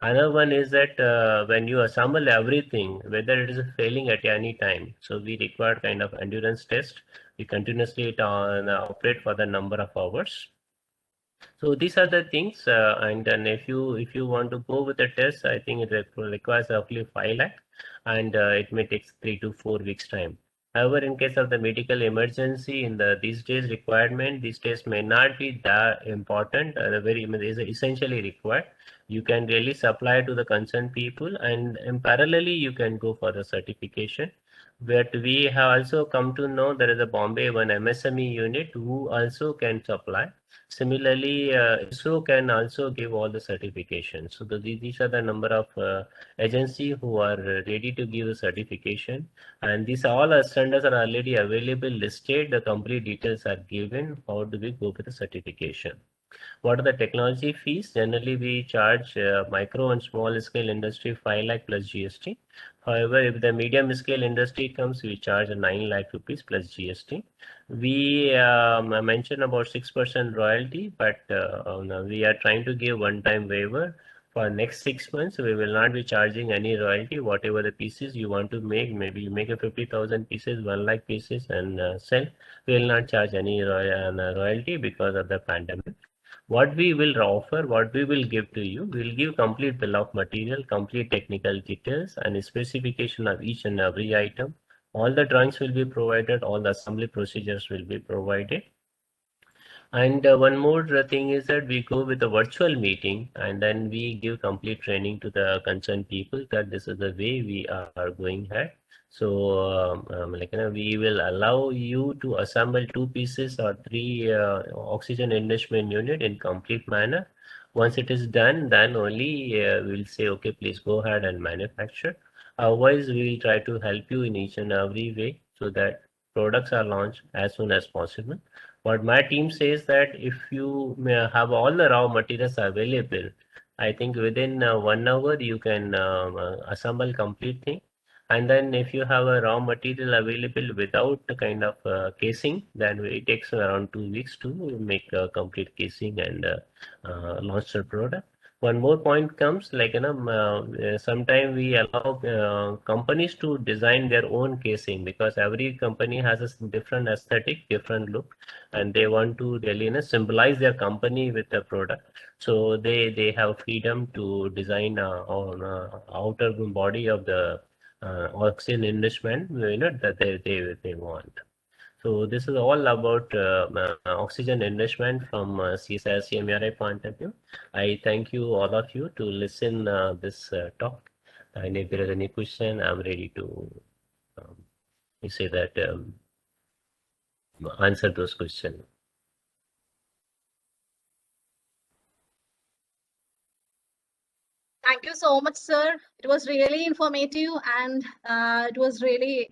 S3: Another one is that when you assemble everything, whether it is failing at any time, so we require kind of endurance test. We continuously operate for the number of hours. So these are the things, and then if you want to go with the test, I think it requires roughly 5 lakh, and it may take 3 to 4 weeks time. However, in case of the medical emergency, in these days requirement, these tests may not be that important. Is essentially required. You can really supply to the concerned people, and in parallelly you can go for the certification. But we have also come to know there is a Bombay one MSME unit who also can supply. Similarly, ISRO can also give all the certifications. So these are the number of agencies who are ready to give the certification. And these all standards are already available, listed. The complete details are given. How do we go with the certification? What are the technology fees? Generally, we charge micro and small scale industry 5 lakh plus GST. However, if the medium scale industry comes, we charge 9 lakh rupees plus GST. We mentioned about 6% royalty, but we are trying to give one-time waiver. For next 6 months, we will not be charging any royalty. Whatever the pieces you want to make, maybe you make a 50,000 pieces, 1 lakh pieces and sell, we will not charge any royalty because of the pandemic. What we will offer, what we will give to you, we will give complete bill of material, complete technical details and a specification of each and every item. All the drawings will be provided, all the assembly procedures will be provided. And one more thing is that we go with a virtual meeting and then we give complete training to the concerned people that this is the way we are going ahead. So we will allow you to assemble 2 pieces or 3 oxygen enrichment unit in complete manner. Once it is done, then only we'll say, okay, please go ahead and manufacture. Otherwise, we will try to help you in each and every way so that products are launched as soon as possible. What my team says that if you have all the raw materials available, I think within 1 hour you can assemble complete thing. And then if you have a raw material available without the kind of casing, then it takes around 2 weeks to make a complete casing and launch the product. One more point comes like, sometimes we allow companies to design their own casing because every company has a different aesthetic, different look, and they want to really symbolize their company with the product. So they have freedom to design on outer body of the oxygen enrichment that they want. So this is all about oxygen enrichment from CSIR-CMERI point of view. I thank you all of you to listen this talk. And if there is any question, I'm ready to say that answer those questions.
S1: Thank you so much, sir. It was really informative and it was really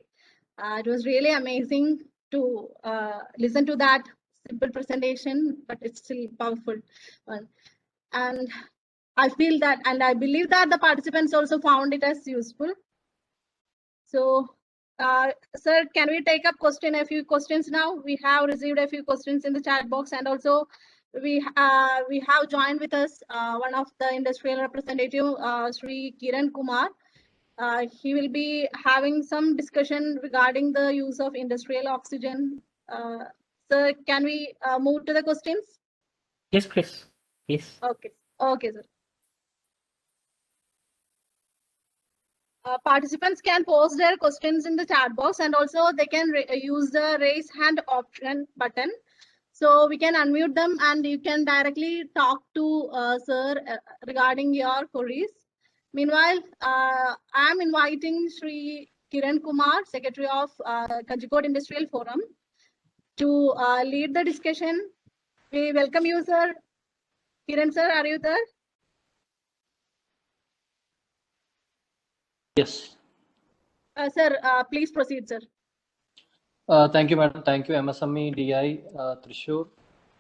S1: amazing to listen to that simple presentation, but it's still powerful one. And I feel that, and I believe that the participants also found it as useful. So, sir, can we take up a few questions now? We have received a few questions in the chat box, and also we have joined with us one of the industrial representative, Shri Kiran Kumar. He will be having some discussion regarding the use of industrial oxygen. Sir, can we move to the questions?
S3: Yes, please. Yes.
S1: Okay. Okay, sir. Participants can post their questions in the chat box, and also they can use the raise hand option button. So we can unmute them and you can directly talk to sir regarding your queries. Meanwhile, I am inviting Shri Kiran Kumar, Secretary of Kanjikode Industrial Forum, to lead the discussion. We welcome you, sir. Kiran sir, are you there?
S4: Yes.
S1: Sir, please proceed, sir.
S4: Thank you, madam. Thank you, MSME-DI Thrissur,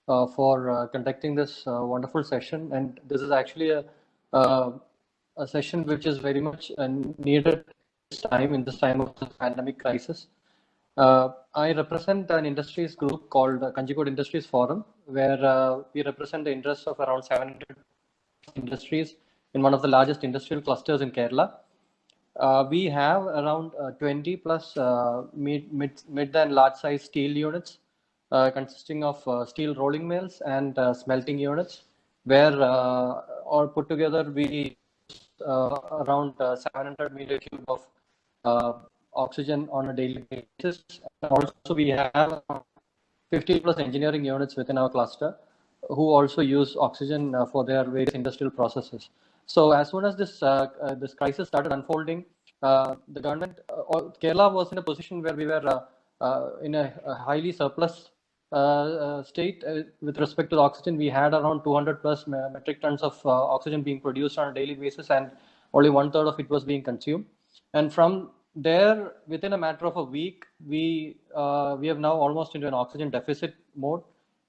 S4: for conducting this wonderful session. And this is actually a session which is very much needed in this time of the pandemic crisis. I represent an industries group called Kanjikode Industries Forum, where we represent the interests of around 700 industries in one of the largest industrial clusters in Kerala. We have around 20 plus mid and large size steel units consisting of steel rolling mills and smelting units, where all put together we around 700 meter cube of oxygen on a daily basis. And also we have 50 plus engineering units within our cluster who also use oxygen for their various industrial processes. So as soon as this crisis started unfolding, the government, Kerala was in a position where we were in a highly surplus state with respect to the oxygen. We had around 200 plus metric tons of oxygen being produced on a daily basis, and only 1/3 of it was being consumed. And from there, within a matter of a week, we have now almost into an oxygen deficit mode.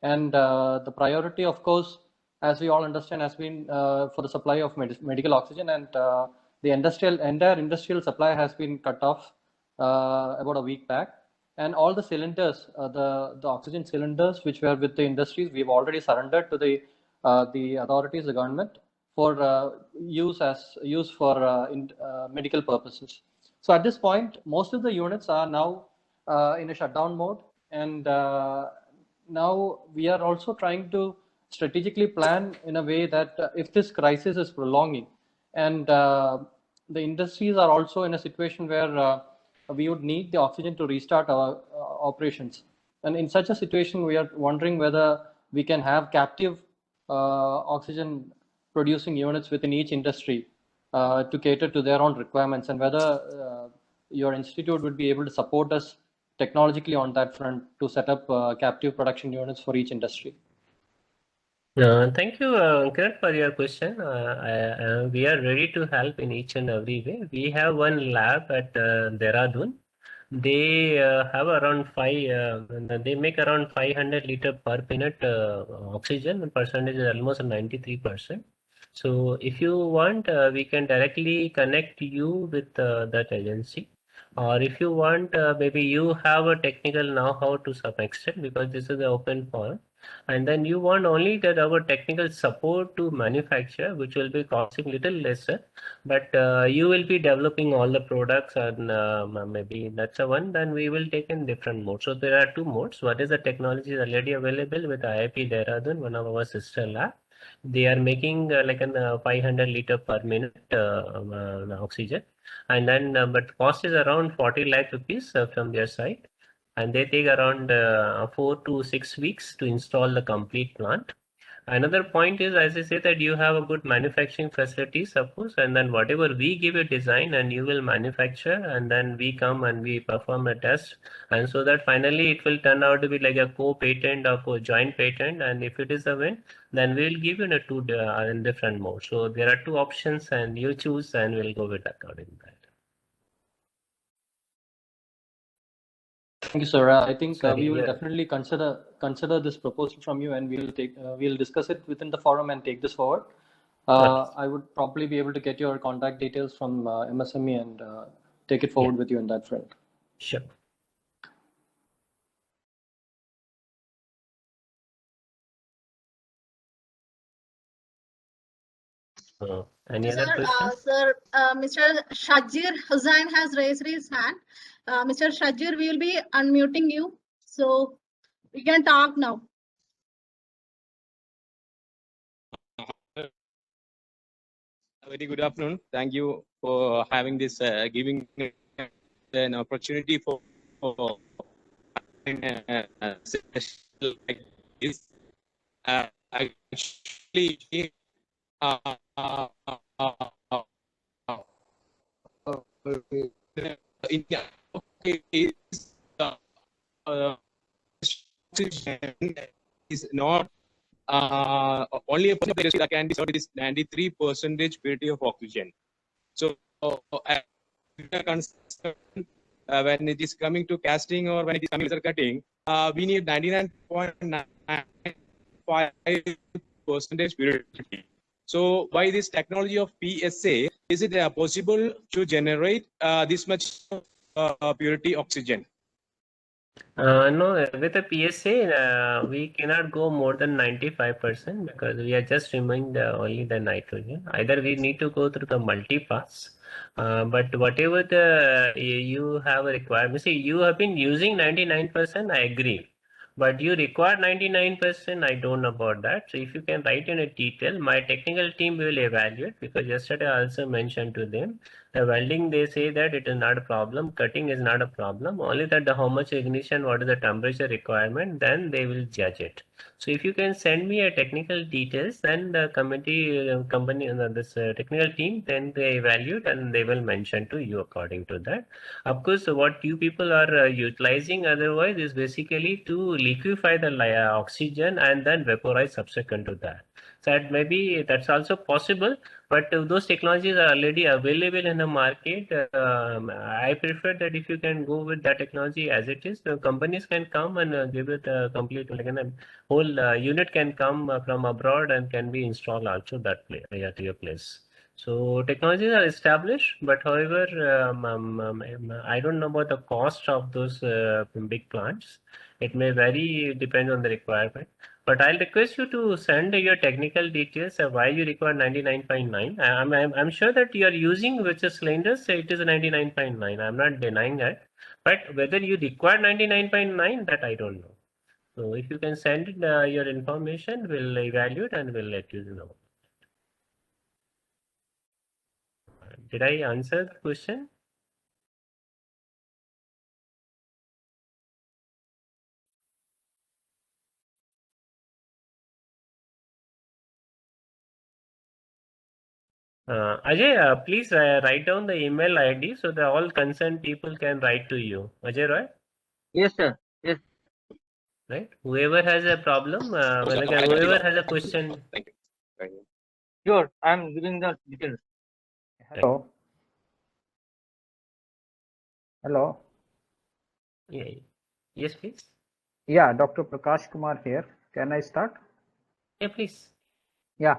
S4: And the priority, of course, as we all understand, has been for the supply of medical oxygen, and the entire industrial supply has been cut off about a week back. And all the cylinders, the oxygen cylinders which were with the industries, we've already surrendered to the authorities, the government, for use for medical purposes. So at this point, most of the units are now in a shutdown mode, and now we are also trying to strategically plan in a way that if this crisis is prolonging, and the industries are also in a situation where we would need the oxygen to restart our operations. And in such a situation, we are wondering whether we can have captive oxygen producing units within each industry to cater to their own requirements, and whether your institute would be able to support us technologically on that front to set up captive production units for each industry.
S3: Thank you, Kiran, for your question. We are ready to help in each and every way. We have one lab at Dehradun. They have around they make around 500 liter per minute oxygen. The percentage is almost 93%. So if you want, we can directly connect you with that agency. Or if you want, maybe you have a technical know-how to some extent, because this is an open forum. And then you want only that our technical support to manufacture, which will be costing little lesser, but you will be developing all the products, and maybe that's the one. Then we will take in different modes. So there are two modes. One is the technology is already available with IIP Dehradun, one of our sister lab. They are making like an 500 liter per minute oxygen, and then but cost is around 40 lakh rupees from their side. And they take around 4 to 6 weeks to install the complete plant. Another point is, as I say, that you have a good manufacturing facility, suppose, and then whatever we give you design and you will manufacture, and then we come and we perform a test, and so that finally it will turn out to be like a co-patent or co-joint patent. And if it is a win, then we'll give you two in different modes. So there are two options, and you choose, and we'll go with according to that.
S4: Thank you, sir. I think we will definitely consider this proposal from you, and we'll discuss it within the forum and take this forward. I would probably be able to get your contact details from MSME and take it forward with you on that front.
S3: Sure. Any other questions?
S1: Sir, Mr. Shajir Hussain has raised his hand. Mr. Shajir, we will be unmuting you, so we can talk now.
S5: Very good afternoon. Thank you for having this, giving an opportunity for session like this. Actually, India is not only a percentage that can be served with this 93% purity of oxygen. So when it is coming to casting or when it is coming to cutting, we need 99.95% purity. So by this technology of PSA, is it possible to generate this much purity oxygen?
S3: No, with a PSA, we cannot go more than 95% because we are just removing only the nitrogen. Either we need to go through the multi-pass, but whatever the you have a requirement, see, you have been using 99%, I agree. But you require 99%, I don't know about that. So if you can write in a detail, my technical team will evaluate, because yesterday I also mentioned to them, the welding, they say that it is not a problem, cutting is not a problem, only that the how much ignition, what is the temperature requirement, then they will judge it. So if you can send me a technical details, then the committee, company, this technical team, then they evaluate and they will mention to you according to that. Of course, what you people are utilizing otherwise is basically to liquefy the oxygen and then vaporize subsequent to that. So that maybe that's also possible, but those technologies are already available in the market. I prefer that if you can go with that technology as it is, the companies can come and give it a complete, like a whole unit can come from abroad and can be installed also that place, at your place. So technologies are established, but however, I don't know about the cost of those big plants. It may vary, depend on the requirement. But I'll request you to send your technical details of why you require 99.9. I'm sure that you are using which is cylinders, so it is 99.9. I'm not denying that. But whether you require 99.9, that I don't know. So if you can send your information, we'll evaluate and we'll let you know. Did I answer the question? Ajay, please write down the email ID so that all concerned people can write to you. Ajay Roy?
S6: Yes, sir. Yes.
S3: Right? Whoever has a problem,
S5: No, sir,
S3: like
S5: I got it
S3: whoever
S5: now.
S3: has a question.
S5: Thank you. Thank you.
S6: Sure. I'm giving the details.
S7: Hello. Hello.
S3: Yeah. Yes, please.
S7: Yeah, Dr. Prakash Kumar here. Can I start?
S3: Yeah, please.
S7: Yeah,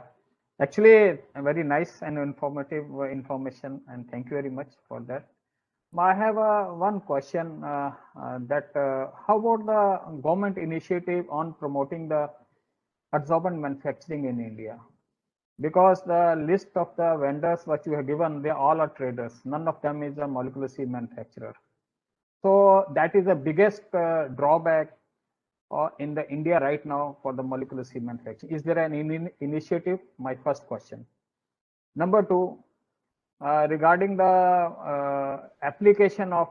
S7: actually, a very nice and informative information, and thank you very much for that. I have one question that how about the government initiative on promoting the adsorbent manufacturing in India? Because the list of the vendors what you have given, they all are traders. None of them is a molecular sieve manufacturer. So that is the biggest drawback in the India right now for the molecular sieve manufacturing. Is there an initiative? My first question. Number two, regarding the application of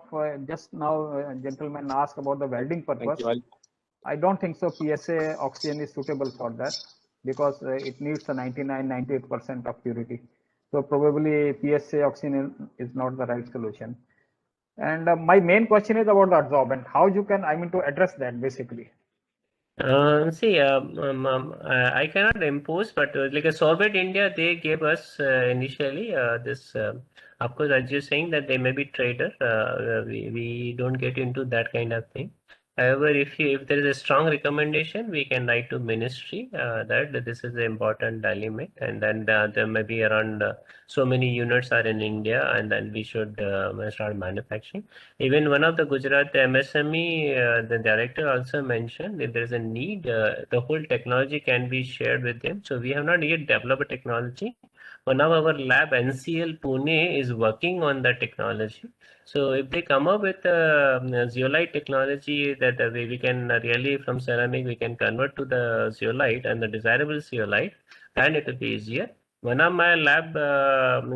S7: just now, gentleman asked about the welding purpose.
S5: Thank you.
S7: I don't think so. PSA oxygen is suitable for that because it needs a 99-98% of purity. So probably PSA oxygen is not the right solution. And my main question is about the adsorbent. How you can, I mean, to address that basically.
S3: See, I cannot impose, but like a Sorbet India, they gave us initially this. Of course, as you're saying that they may be trader. We don't get into that kind of thing. However, if there is a strong recommendation, we can write to ministry that this is the important element, and then there may be around so many units are in India, and then we should start manufacturing. Even one of the Gujarat MSME, the director also mentioned if there is a need, the whole technology can be shared with them. So we have not yet developed a technology. One of our lab, NCL Pune, is working on the technology. So if they come up with zeolite technology that we can really from ceramic we can convert to the zeolite and the desirable zeolite, and it will be easier. One of my lab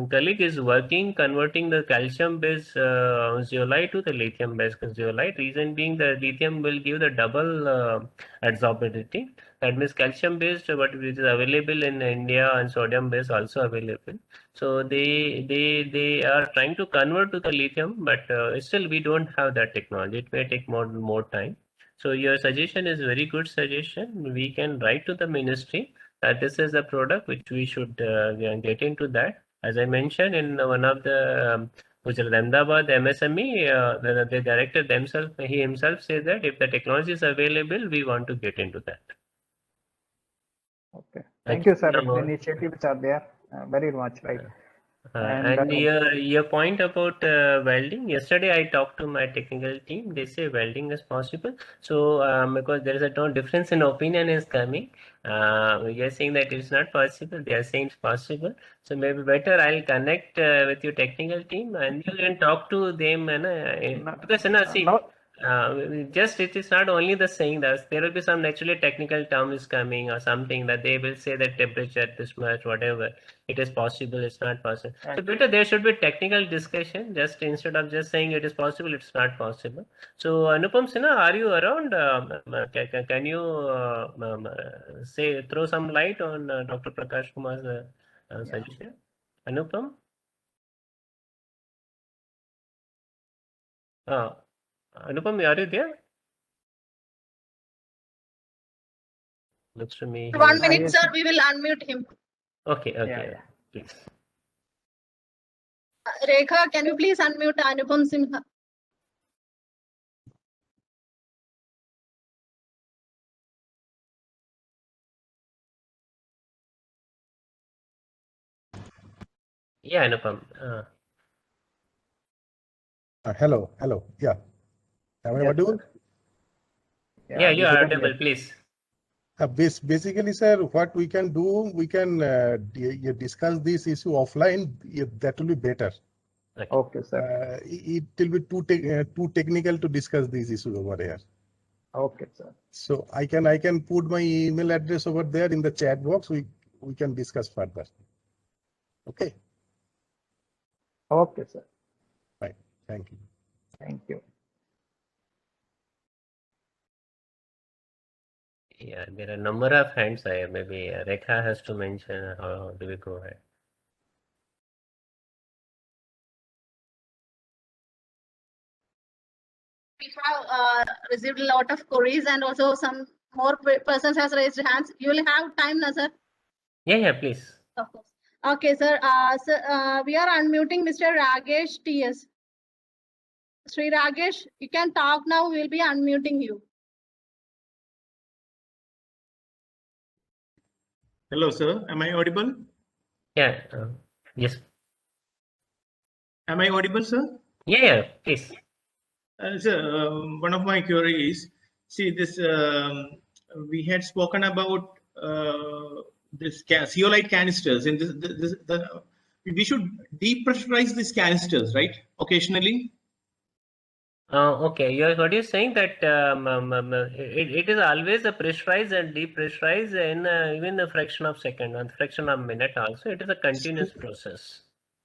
S3: colleague is working converting the calcium-based zeolite to the lithium-based zeolite. Reason being the lithium will give the double adsorbability. That means calcium-based, but which is available in India, and sodium-based also available. So they are trying to convert to the lithium, but still we don't have that technology. It may take more time. So your suggestion is very good suggestion. We can write to the ministry that this is a product which we should get into that. As I mentioned in one of the Gujarat Ahmedabad MSME, the director themselves, he himself says that if the technology is available, we want to get into that.
S7: Okay, thank you, sir. Initiatives are there very much, right?
S3: And your point about welding, yesterday I talked to my technical team. They say welding is possible. So because there is no difference in opinion is coming, we are saying that it's not possible. They are saying it's possible. So maybe better I'll connect with your technical team and you can talk to them. Because see. Just it is not only the saying that there will be some naturally technical terms coming or something that they will say that temperature this much, whatever it is possible, it's not possible. So better there should be technical discussion just instead of just saying it is possible, it's not possible. So Anupam Sinha, are you around? Can you say throw some light on Dr. Prakash Kumar's suggestion? Anupam? Anupam, are you there? Looks to me.
S1: 1 minute, sir. We will unmute him.
S3: Okay. Please.
S1: Rekha, can you please unmute Anupam Sinha?
S3: Yeah, Anupam.
S8: Hello. Yeah. Am I audible?
S3: Yeah, you are audible, please.
S8: Basically, sir, what we can do, we can discuss this issue offline. That will be better.
S7: Okay, sir.
S8: It will be too technical to discuss these issues over here.
S7: Okay, sir.
S8: So I can put my email address over there in the chat box. We can discuss further. Okay.
S7: Okay, sir.
S8: Right. Thank you.
S7: Thank you.
S3: Yeah, there are a number of hands there. Maybe Rekha has to mention how do we go ahead.
S1: We have received a lot of queries and also some more persons has raised hands. You will have time, na, sir?
S3: Yeah, please.
S1: Of course. Okay, sir. We are unmuting Mr. Ragesh TS. Shri Ragesh, you can talk now. We'll be unmuting you.
S9: Hello, sir. Am I audible?
S3: Yeah. Yes.
S9: Am I audible, sir?
S3: Yeah, please.
S9: Sir, one of my queries. See, this we had spoken about this zeolite canisters. In we should depressurize these canisters, right? Occasionally.
S3: Okay, what you're saying that it is always a pressurize and depressurize in even a fraction of second and fraction of minute also. It is a continuous process.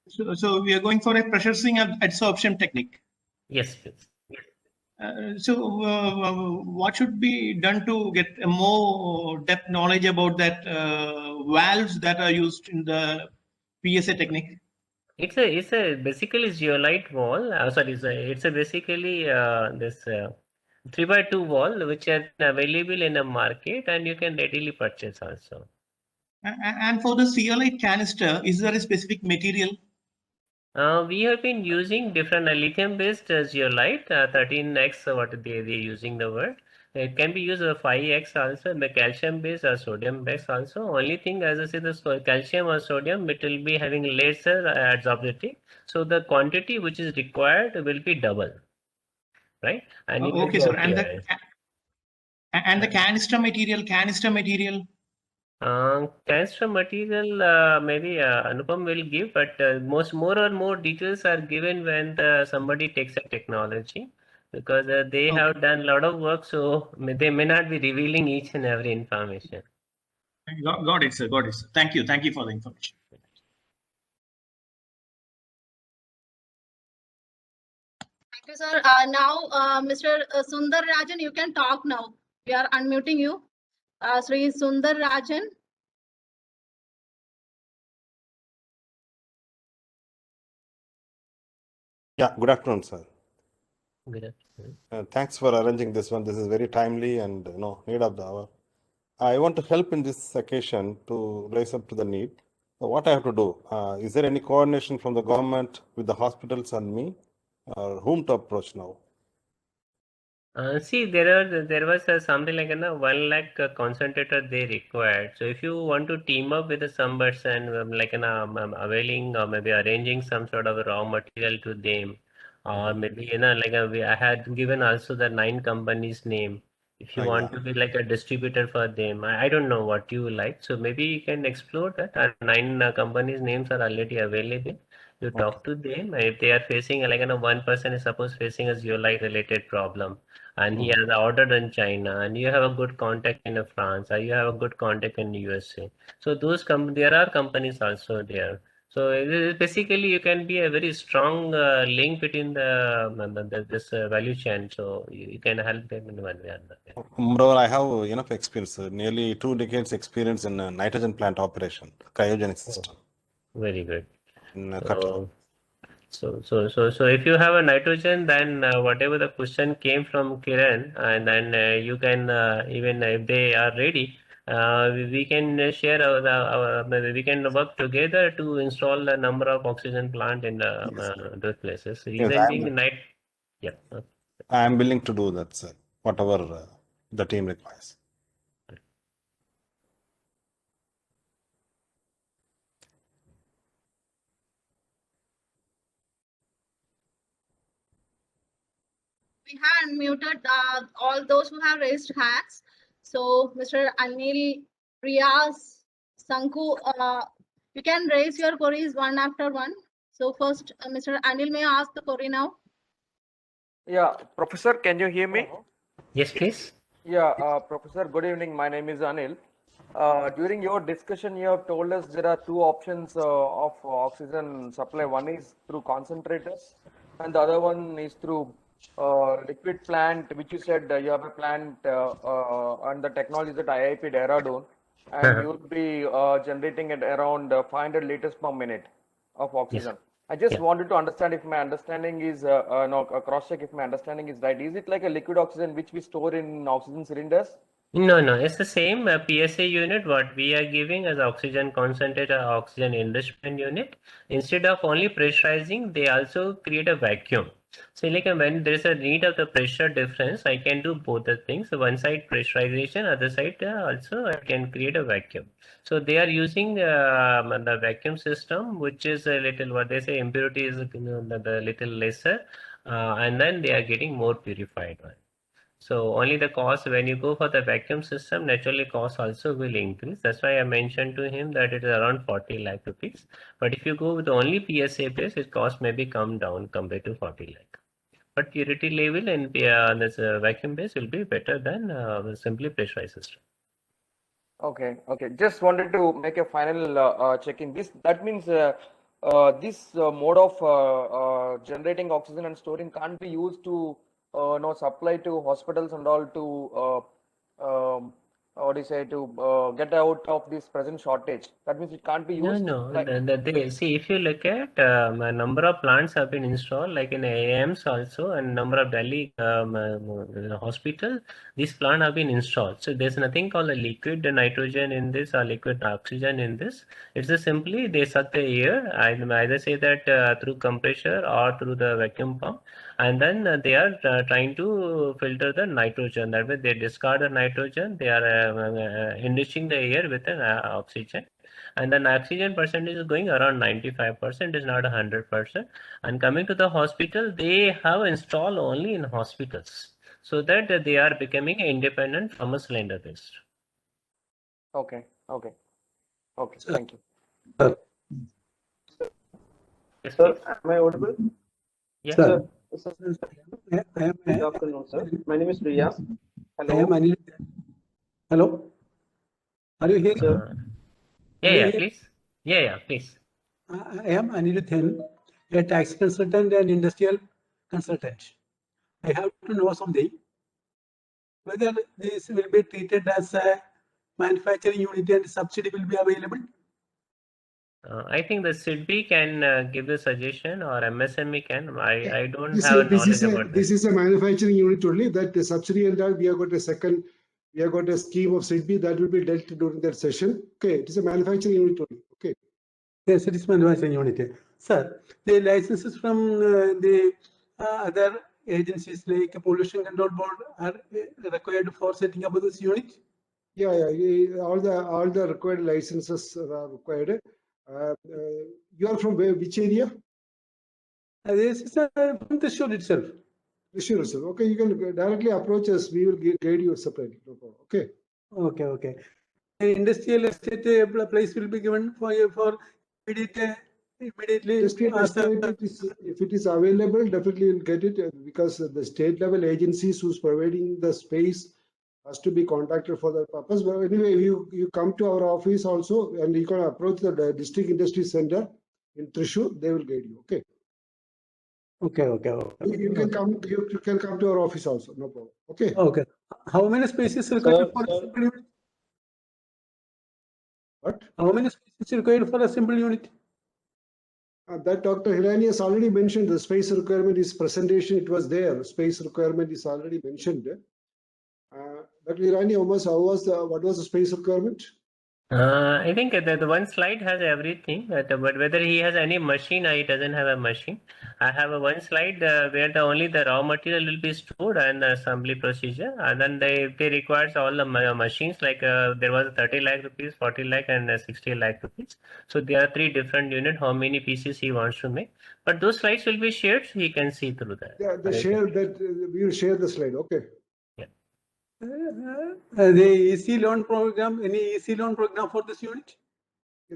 S9: So we are going for a pressure swing adsorption technique.
S3: Yes, please.
S9: What should be done to get a more depth knowledge about that valves that are used in the PSA technique?
S3: It's a basically zeolite wall. It's a basically this 3x2 wall which are available in a market and you can readily purchase also.
S9: And for the zeolite canister, is there a specific material?
S3: We have been using different lithium-based zeolite, 13x, what they're using the word. It can be used 5x also, the calcium-based or sodium-based also. Only thing, as I said, the calcium or sodium, it will be having lesser adsorptivity. So the quantity which is required will be double, right? And
S9: okay, sir. And the canister material.
S3: Canister material, maybe Anupam will give, but more and more details are given when somebody takes a technology, because they have done a lot of work, so they may not be revealing each and every information.
S9: Got it, sir. Got it, sir. Thank you for the information.
S1: Thank you, sir. Now, Mr. Sundar Rajan, you can talk now. We are unmuting you. Shri Sundar Rajan.
S10: Yeah, good afternoon, sir.
S3: Good afternoon.
S10: Thanks for arranging this one. This is very timely and need of the hour. I want to help in this occasion to rise up to the need. So what I have to do? Is there any coordination from the government with the hospitals and me, or whom to approach now?
S3: See, there was something like 1 lakh concentrator they required. So if you want to team up with some person, like availing or maybe arranging some sort of raw material to them, or maybe like I had given also the 9 companies name. If you want to be like a distributor for them, I don't know what you like. So maybe you can explore that. 9 companies names are already available. You talk to them. If they are facing like one person is suppose facing a zeolite related problem, and he has ordered in China, and you have a good contact in France, or you have a good contact in USA. So there are companies also there. So basically, you can be a very strong link between this value chain. So you can help them in one way or another.
S10: Moreover, I have enough experience, nearly 2 decades experience in nitrogen plant operation, cryogenic system.
S3: Very good.
S10: In Qatar.
S3: So if you have a nitrogen, then whatever the question came from Kiran, and then you can even if they are ready, we can share we can work together to install a number of oxygen plant in those places. Reason being yeah.
S10: I am willing to do that, sir. Whatever the team requires.
S1: We have unmuted all those who have raised hands. So, Mr. Anil, Riyaz, Sanku, you can raise your queries one after one. So, first, Mr. Anil, may I ask the query now?
S11: Yeah, Professor, can you hear me?
S3: Yes, please.
S11: Yeah, Professor, good evening. My name is Anil. During your discussion, you have told us there are 2 options of oxygen supply. One is through concentrators, and the other one is through liquid plant, which you said you have a plant and the technology is at IIP Dehradun, and you will be generating at around 500 liters per minute of oxygen.
S3: Yes.
S11: I just
S3: Yeah.
S11: wanted to understand if my understanding is no, cross check if my understanding is right. Is it like a liquid oxygen which we store in oxygen cylinders?
S3: No, it's the same PSA unit what we are giving as oxygen concentrator, oxygen enrichment unit. Instead of only pressurizing, they also create a vacuum. So like when there is a need of the pressure difference, I can do both the things. So one side pressurization, other side also I can create a vacuum. So they are using the vacuum system, which is a little what they say impurity is the little lesser, and then they are getting more purified one. So only the cost when you go for the vacuum system, naturally cost also will increase. That's why I mentioned to him that it is around 40 lakh rupees. But if you go with only PSA base, its cost maybe come down compared to 40 lakh. But purity level in this vacuum base will be better than simply pressurized system.
S11: Okay. Just wanted to make a final check in this. That means this mode of generating oxygen and storing can't be used to supply to hospitals and all to what do you say to get out of this present shortage. That means it can't be used.
S3: No. See, if you look at a number of plants have been installed, like in AIMs also, and number of Delhi hospital, these plants have been installed. So there's nothing called a liquid nitrogen in this or liquid oxygen in this. It's just simply they suck the air. I either say that through compressor or through the vacuum pump, and then they are trying to filter the nitrogen. That way they discard the nitrogen. They are enriching the air with an oxygen. And then oxygen percentage is going around 95%, is not 100%. And coming to the hospital, they have installed only in hospitals, so that they are becoming independent from a cylinder based.
S11: Okay. Thank you.
S3: Yes,
S12: Sir,
S3: please.
S12: am I audible?
S3: Yes.
S12: Sir, good afternoon, sir. My name is Riyaz. Hello.
S13: Hello. Are you here?
S12: Sir.
S3: Please. Yeah, please.
S13: I am Anirudhan, a tax consultant and industrial consultant. I have to know something. Whether this will be treated as a manufacturing unit and subsidy will be available?
S3: I think the SIDBI can give the suggestion, or MSME can. I don't have knowledge about
S2: this. This is a manufacturing unit only. That the subsidy and that we have got a scheme of SIDBI that will be dealt during that session. Okay, it is a manufacturing unit only. Okay.
S13: Yes, it is manufacturing unit. Sir, the licenses from the other agencies like Pollution Control Board are required for setting up this unit?
S2: Yeah. All the required licenses are required. You are from which area?
S13: This is from Thrissur itself.
S2: Thrissur itself. Okay, you can directly approach us. We will guide you separately. No problem. Okay.
S13: Okay. Industrial estate place will be given for immediately.
S2: Industrial estate, if it is available, definitely you'll get it because the state level agencies who's providing the space has to be contacted for that purpose. But anyway, you come to our office also, and you can approach the district industry center in Thrissur. They will guide you. Okay.
S13: Okay.
S2: You can come. You can come to our office also. No problem. Okay.
S13: Okay. How many spaces required for a simple unit?
S2: What?
S13: How many spaces required for a simple unit?
S2: That Dr. Hirani has already mentioned. The space requirement is presentation. It was there. Space requirement is already mentioned. Dr. Hirani, what was the space requirement?
S3: I think the one slide has everything, but whether he has any machine, he doesn't have a machine. I have a one slide where only the raw material will be stored and the assembly procedure, and then they requires all the machines. Like there was 30 lakh rupees, 40 lakh, and 60 lakh rupees. So there are 3 different units. How many pieces he wants to make? But those slides will be shared, so he can see through that.
S2: Yeah, we will share the slide. Okay.
S13: The EC loan program, any EC loan program for this unit?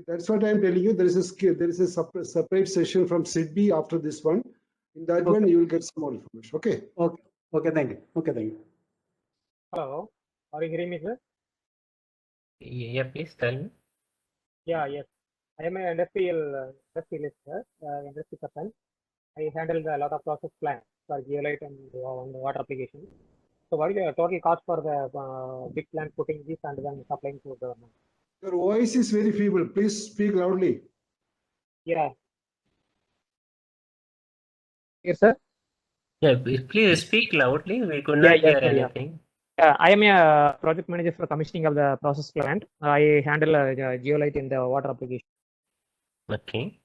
S2: That's what I'm telling you. There is a separate session from SIDBI after this one. In that one, you will get some more information. Okay.
S13: Okay. Thank you.
S14: Hello. Are you hearing me, sir?
S3: Yeah, please tell me.
S14: Yes. I am an industrialist, sir. Industry person. I handle a lot of process plants for zeolite and water application. So what is the total cost for the big plant putting this and then supplying to the government?
S2: Your voice is very feeble. Please speak loudly.
S14: Yeah. Yes, sir.
S3: Yeah, please speak loudly. We could not hear anything.
S14: I am a project manager for commissioning of the process plant. I handle zeolite in the water application.
S3: Okay.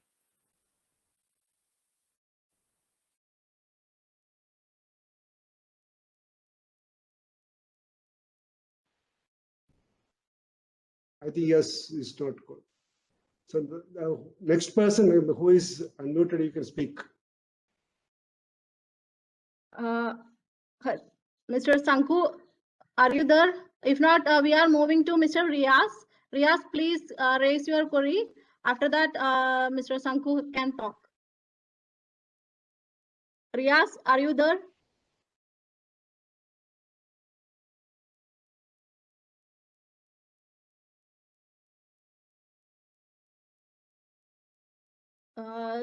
S2: I think yes, is not good. So the next person who is unmuted, you can speak.
S1: Mr. Sanku, are you there? If not, we are moving to Mr. Riaz. Riaz, please raise your query. After that, Mr. Sanku can talk. Riaz, are you there?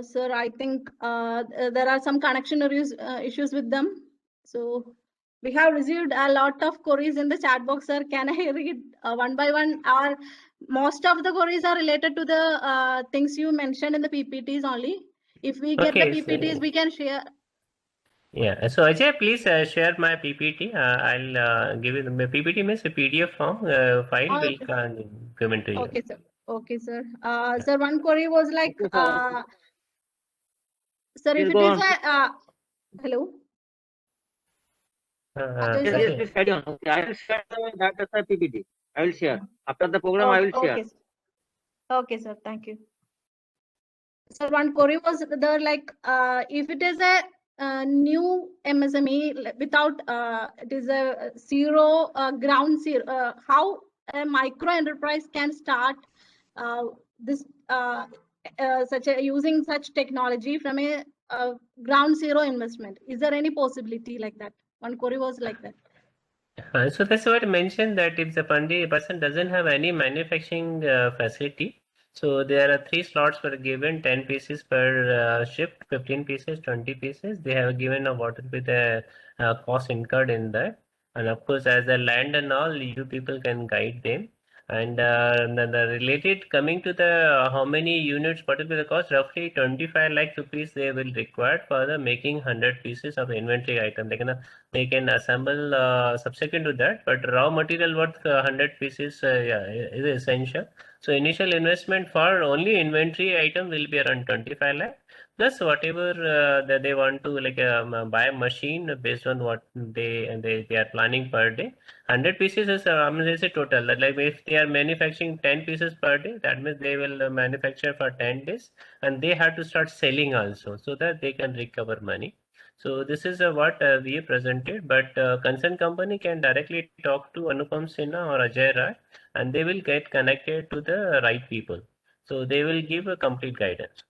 S1: Sir, I think there are some connection issues with them. So we have received a lot of queries in the chat box, sir. Can I read one by one? Most of the queries are related to the things you mentioned in the PPTs only. If we get the PPTs, we can share.
S3: Yeah, so Ajay, please share my PPT. I'll give you the PPT means a PDF form file will given to you.
S1: Okay, sir. Sir, one query was like, sir, if it is a hello.
S6: Yes, please carry on. Okay, I will share that as a PPT. I will share after the program. I will share.
S1: Okay, sir. Thank you. So one query was there, like if it is a new MSME without it is a zero ground zero, how a micro enterprise can start this using such technology from a ground zero investment? Is there any possibility like that? One query was like that.
S3: So that's what I mentioned, that if the person doesn't have any manufacturing facility, so there are 3 slots were given, 10 pieces per shift, 15 pieces, 20 pieces. They have given what will be the cost incurred in that. And of course, as the land and all, you people can guide them. And the related, coming to the how many units, what will be the cost? Roughly 25 lakh rupees they will require for the making 100 pieces of inventory item. They can assemble subsequent to that, but raw material worth 100 pieces is essential. So initial investment for only inventory item will be around 25 lakh. plus whatever that they want to like buy a machine based on what they are planning per day. 100 pieces is they say total. Like if they are manufacturing 10 pieces per day, that means they will manufacture for 10 days, and they have to start selling also so that they can recover money. So this is what we presented, but concerned company can directly talk to Anupam Sinha or Ajay Rai, and they will get connected to the right people. So they will give a complete guidance.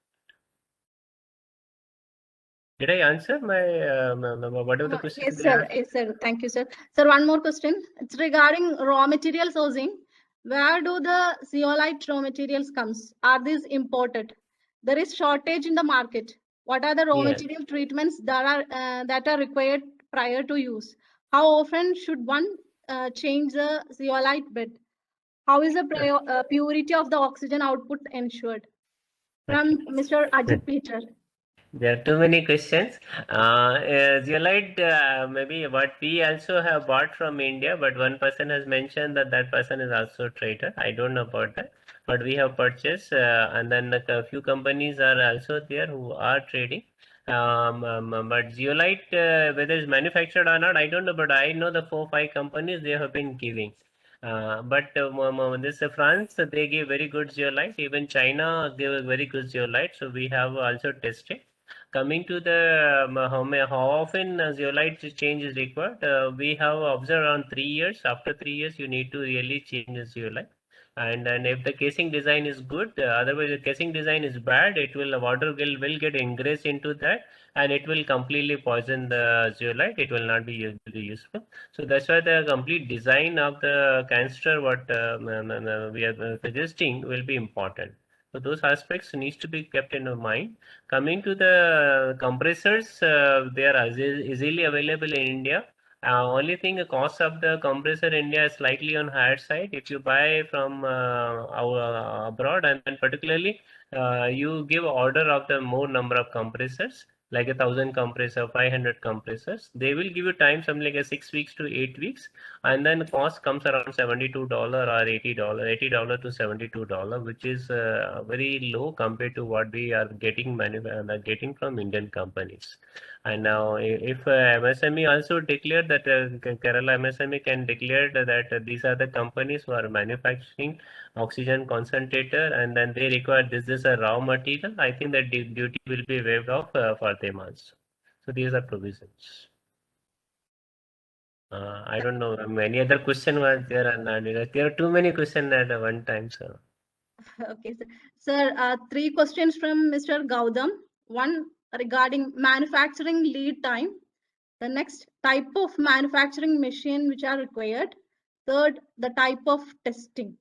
S3: Did I answer my whatever the questions?
S1: Yes, sir. Yes, sir. Thank you, sir. Sir, one more question. It's regarding raw material sourcing. Where do the zeolite raw materials comes? Are these imported? There is shortage in the market. What are the raw
S3: Yes.
S1: material treatments that are required prior to use? How often should one change the zeolite bed? How is the purity of the oxygen output ensured? From Mr. Ajit Peter.
S3: There are too many questions. Zeolite, maybe what we also have bought from India, but one person has mentioned that that person is also a trader. I don't know about that, but we have purchased, and then a few companies are also there who are trading. But zeolite, whether it's manufactured or not, I don't know, but I know the 4-5 companies they have been giving. But this France, they give very good zeolite. Even China give a very good zeolite. So we have also tested. Coming to the how often zeolite change is required, we have observed around 3 years. After 3 years, you need to really change the zeolite. And if the casing design is good, otherwise the casing design is bad, it will water will get ingressed into that, and it will completely poison the zeolite. It will not be useful. So that's why the complete design of the canister what we are suggesting will be important. So those aspects needs to be kept in mind. Coming to the compressors, they are easily available in India. Only thing, the cost of the compressor in India is slightly on higher side. If you buy from our abroad, and particularly you give order of the more number of compressors, like 1,000 compressor, 500 compressors, they will give you time something like a 6 weeks to 8 weeks, and then the cost comes around $72 or $80 to $72, which is very low compared to what we are getting getting from Indian companies. And now, if MSME also declared that Kerala MSME can declare that these are the companies who are manufacturing oxygen concentrator, and then they require this is a raw material, I think that duty will be waived off for them also. So these are provisions. I don't know. Many other questions were there, and there are too many questions at one time, sir.
S1: Okay, sir. Sir, 3 questions from Mr. Gautam. One regarding manufacturing lead time. The next, type of manufacturing machine which are required. Third, the type of testing.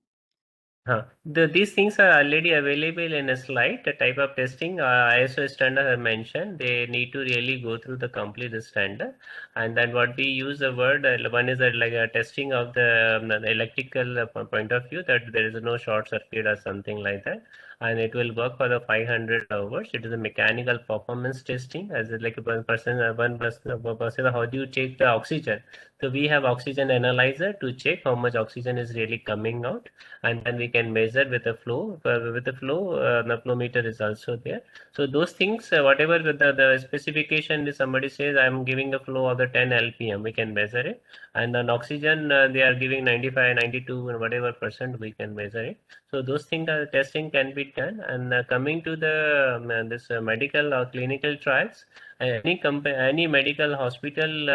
S3: These things are already available in a slide. The type of testing ISO standard I mentioned, they need to really go through the complete standard. And then what we use the word, one is like a testing of the electrical point of view, that there is no short circuit or something like that. And it will work for the 500 hours. It is a mechanical performance testing, as like one person, how do you check the oxygen? So we have oxygen analyzer to check how much oxygen is really coming out, and then we can measure with the flow. The flow meter is also there. So those things, whatever the specification is, somebody says I'm giving a flow of the 10 LPM, we can measure it. And then oxygen, they are giving 95, 92, and whatever percent, we can measure it. So those things testing can be done. And coming to the this medical or clinical trials, any medical hospital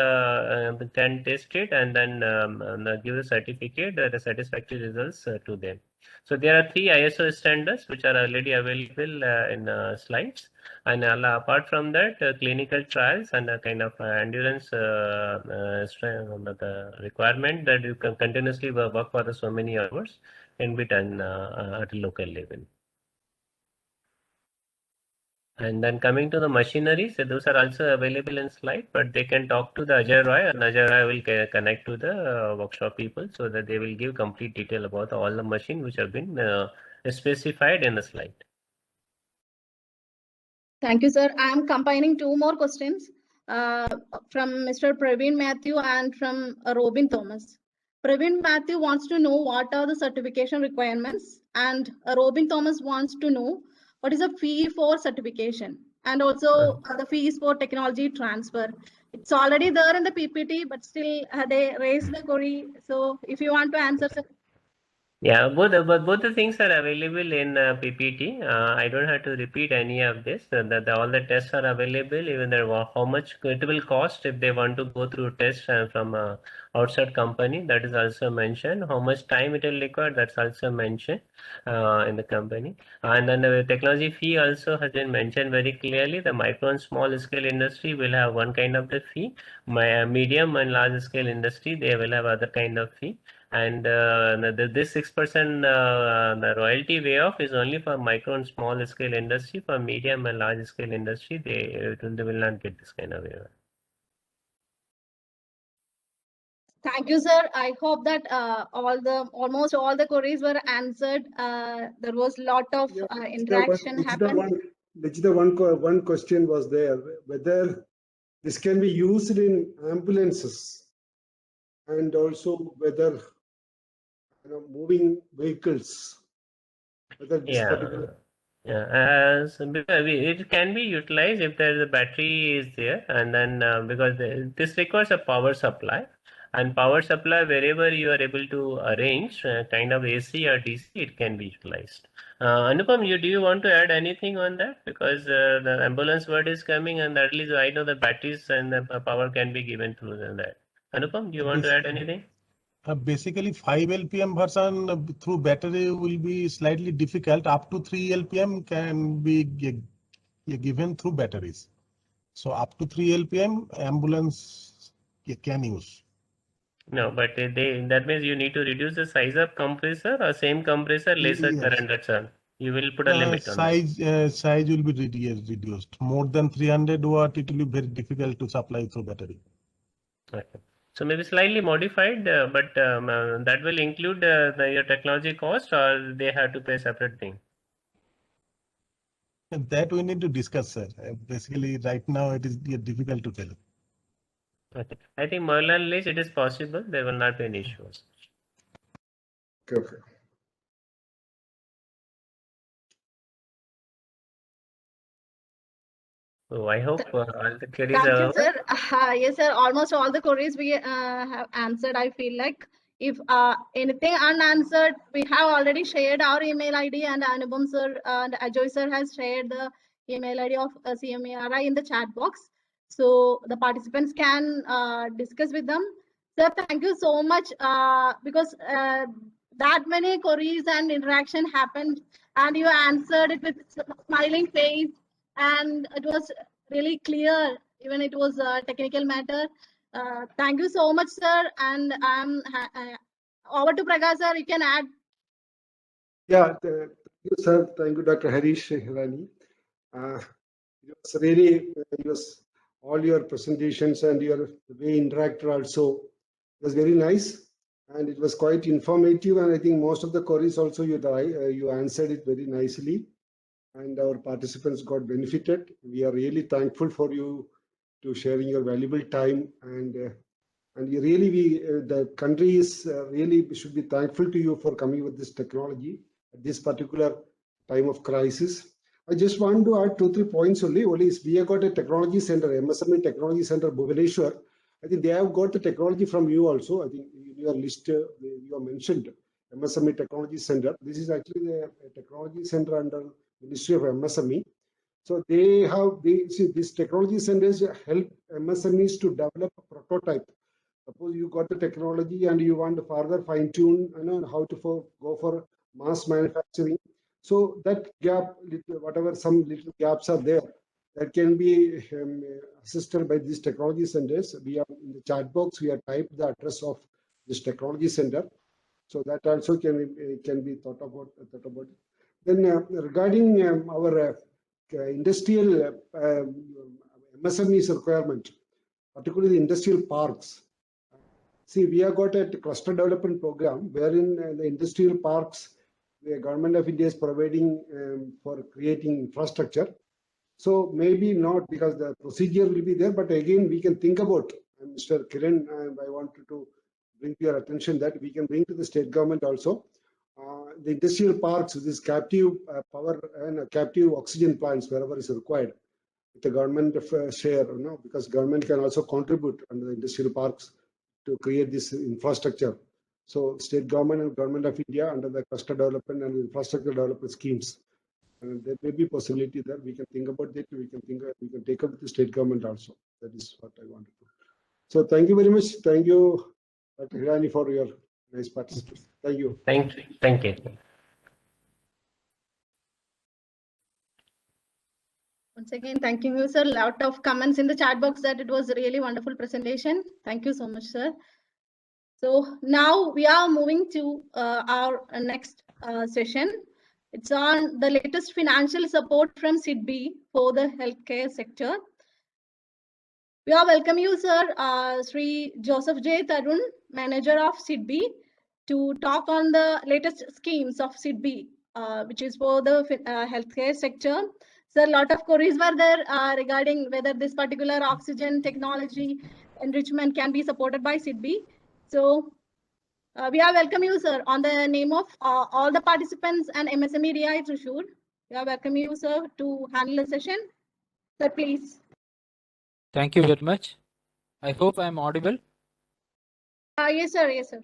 S3: can test it, and then give a certificate, the satisfactory results to them. So there are 3 ISO standards which are already available in slides. And apart from that, clinical trials and a kind of endurance the requirement that you can continuously work for so many hours can be done at a local level. And then coming to the machinery, so those are also available in slide, but they can talk to the Ajay Roy, and Ajay Roy will connect to the workshop people so that they will give complete detail about all the machine which have been specified in the slide.
S1: Thank you, sir. I am combining 2 more questions from Mr. Praveen Matthew and from Robin Thomas. Praveen Matthew wants to know what are the certification requirements, and Robin Thomas wants to know what is the fee for certification, and also the fees for technology transfer. It's already there in the PPT, but still they raised the query. So if you want to answer, sir.
S3: Yeah, both the things are available in PPT. I don't have to repeat any of this. All the tests are available. Even how much it will cost if they want to go through tests from a outside company, that is also mentioned. How much time it will require, that's also mentioned in the company. And then the technology fee also has been mentioned very clearly. The micro and small scale industry will have one kind of the fee. Medium and large scale industry, they will have other kind of fee. And this 6% the royalty waiver is only for micro and small scale industry. For medium and large scale industry, they will not get this kind of waiver.
S1: Thank you, sir. I hope that almost all the queries were answered. There was a lot of interaction happened.
S2: One question was there, whether this can be used in ambulances and also whether moving vehicles, whether this particular.
S3: Yeah, it can be utilized if there is a battery is there, and then because this requires a power supply, and power supply wherever you are able to arrange kind of AC or DC, it can be utilized. Anupam, do you want to add anything on that? Because the ambulance word is coming, and at least I know the batteries and the power can be given through that. Anupam, do you want to add anything?
S8: Basically 5 LPM version through battery will be slightly difficult. Up to 3 LPM can be given through batteries. So up to 3 LPM ambulance can use.
S3: No, but that means you need to reduce the size of compressor or same compressor, lesser current, that's all. You will put a limit on that.
S8: Size will be reduced. More than 300 watt, it will be very difficult to supply through battery.
S3: Okay. So maybe slightly modified, but that will include your technology cost, or they have to pay separate thing?
S8: And that we need to discuss, sir. Basically, right now it is difficult to tell.
S3: Okay. I think more or less it is possible. There will not be any issues.
S2: Okay.
S3: So I hope all the queries
S1: Thank
S3: are
S1: you, sir. Yes, sir. Almost all the queries we have answered. I feel like if anything unanswered, we have already shared our email ID, and Anupam sir and Ajoy sir has shared the email ID of CMERI in the chat box. So the participants can discuss with them. Sir, thank you so much because that many queries and interaction happened, and you answered it with smiling face, and it was really clear, even it was a technical matter. Thank you so much, sir. And over to Prakash, sir. You can add.
S2: Yeah, thank you, sir. Thank you, Dr. Harish, Hirani. It was really, all your presentations and the way you interacted also was very nice, and it was quite informative. And I think most of the queries also you answered it very nicely, and our participants got benefited. We are really thankful for you to sharing your valuable time, and you really the country is really should be thankful to you for coming with this technology at this particular time of crisis. I just want to add 2-3 points only. We have got a technology center, MSME Technology Center, Bhubaneswar. I think they have got the technology from you also. I think in your list you have mentioned MSME Technology Center. This is actually a technology center under Ministry of MSME. So these technology centers help MSMEs to develop a prototype. Suppose you got the technology and you want to further fine tune, how to go for mass manufacturing. So that gap, whatever some little gaps are there, that can be assisted by these technology centers. We have in the chat box, we have typed the address of this technology center, so that also can be thought about. Then regarding our industrial MSMEs requirement, particularly the industrial parks. See, we have got a cluster development program wherein the industrial parks, the government of India is providing for creating infrastructure. So maybe not because the procedure will be there, but again, we can think about, Mr. Kiran, I wanted to bring to your attention that we can bring to the state government also. The industrial parks, this captive power and captive oxygen plants wherever is required. the government share, because government can also contribute under the industrial parks to create this infrastructure. So state government and government of India under the cluster development and infrastructure development schemes, and there may be possibility that we can think about it. We can take up with the state government also. That is what I wanted to. So thank you very much. Thank you, Dr. Hirani, for your nice participation. Thank you.
S3: Thank you.
S1: Once again, thanking you, sir. Lot of comments in the chat box that it was a really wonderful presentation. Thank you so much, sir. So now we are moving to our next session. It's on the latest financial support from SIDBI for the healthcare sector. We are welcome you, sir, Shri Joseph J. Tharun, manager of SIDBI, to talk on the latest schemes of SIDBI, which is for the healthcare sector. So a lot of queries were there regarding whether this particular oxygen technology enrichment can be supported by SIDBI. So we are welcome you, sir, on the name of all the participants and MSME-DI Thrissur. We are welcome you, sir, to handle the session. Sir, please.
S15: Thank you very much. I hope I am audible.
S1: Yes, sir. Yes, sir.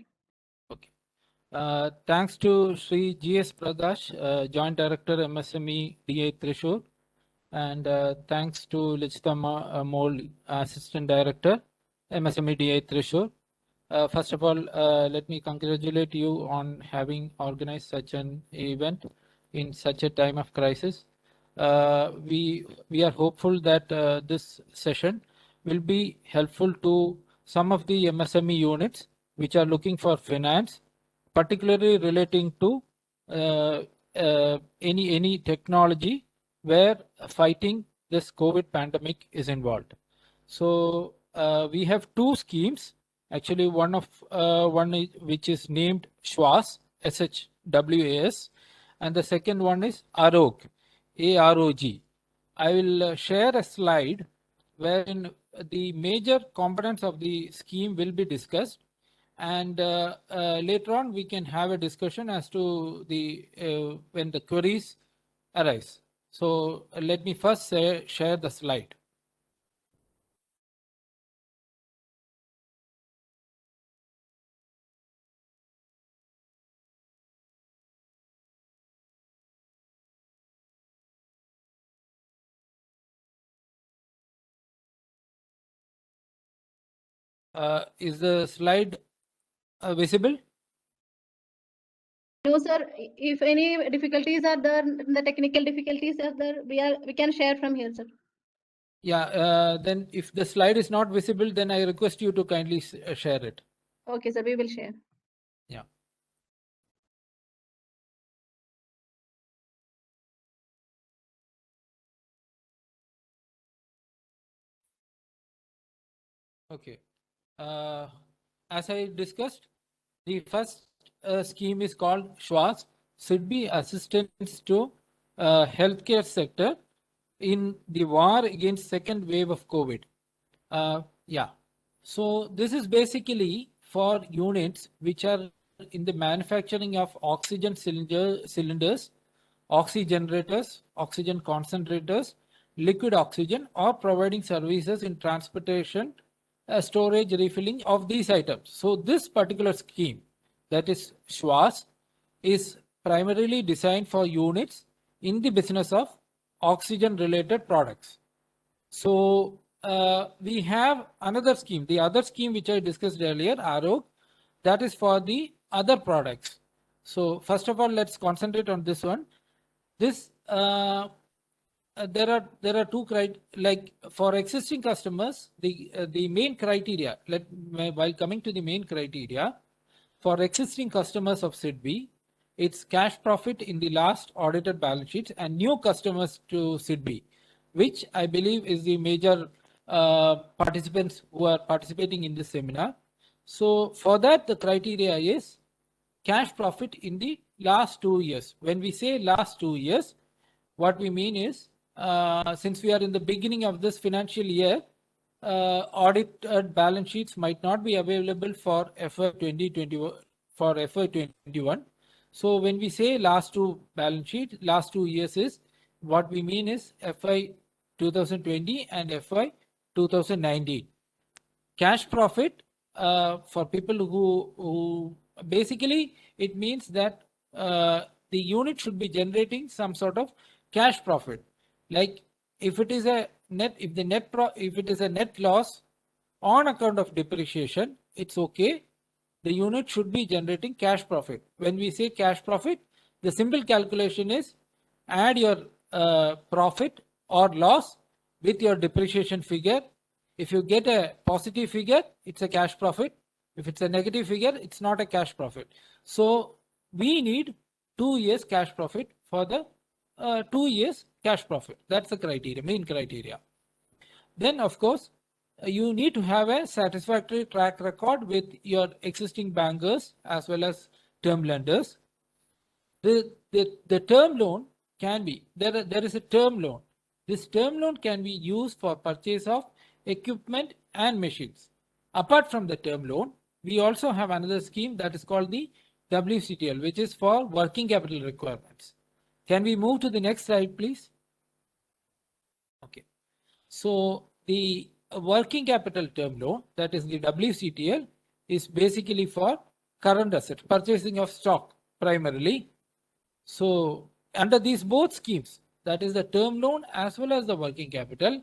S15: Okay. Thanks to Shri G.S.Prakash, Joint Director, MSME-DI Thrissur, and thanks to Lichita Mole, Assistant Director, MSME-DI Thrissur. First of all, let me congratulate you on having organized such an event in such a time of crisis. We are hopeful that this session will be helpful to some of the MSME units which are looking for finance, particularly relating to any technology where fighting this COVID pandemic is involved. So we have two schemes. Actually, one which is named SHWAS, SHWAS, and the second one is AROG, AROG. I will share a slide wherein the major components of the scheme will be discussed, and later on we can have a discussion as to the when the queries arise. So let me first share the slide. Is the slide visible?
S1: No, sir. If any difficulties are there, the technical difficulties are there, we can share from here, sir.
S15: Yeah. Then if the slide is not visible, then I request you to kindly share it.
S1: Okay, sir. We will share.
S15: Yeah. Okay. As I discussed, the first scheme is called SHWAS, SIDBI Assistance to Healthcare Sector in the War Against Second Wave of COVID. Yeah. So this is basically for units which are in the manufacturing of oxygen cylinders, oxygen generators, oxygen concentrators, liquid oxygen, or providing services in transportation, storage, refilling of these items. So this particular scheme, that is SHWAS, is primarily designed for units in the business of oxygen related products. So we have another scheme, the other scheme which I discussed earlier, AROG, that is for the other products. So first of all, let's concentrate on this one. This there are two criteria, like for existing customers, the main criteria, while coming to the main criteria, for existing customers of SIDBI, it's cash profit in the last audited balance sheets and new customers to SIDBI, which I believe is the major participants who are participating in this seminar. So for that, the criteria is cash profit in the last 2 years. When we say last 2 years, what we mean is, since we are in the beginning of this financial year, audited balance sheets might not be available for FY 2021. So when we say last 2 balance sheet, last 2 years is, what we mean is FY 2020 and FY 2019. Cash profit for people who basically it means that the unit should be generating some sort of cash profit. Like if it is a net, if it is a net loss on account of depreciation, it's okay. The unit should be generating cash profit. When we say cash profit, the simple calculation is add your profit or loss with your depreciation figure. If you get a positive figure, it's a cash profit. If it's a negative figure, it's not a cash profit. So we need 2 years cash profit for the 2 years cash profit. That's the criteria, main criteria. Then of course, you need to have a satisfactory track record with your existing bankers as well as term lenders. The term loan can be, there is a term loan. This term loan can be used for purchase of equipment and machines. Apart from the term loan, we also have another scheme that is called the WCTL, which is for working capital requirements. Can we move to the next slide, please? Okay. So the working capital term loan, that is the WCTL, is basically for current assets, purchasing of stock primarily. So under these both schemes, that is the term loan as well as the working capital,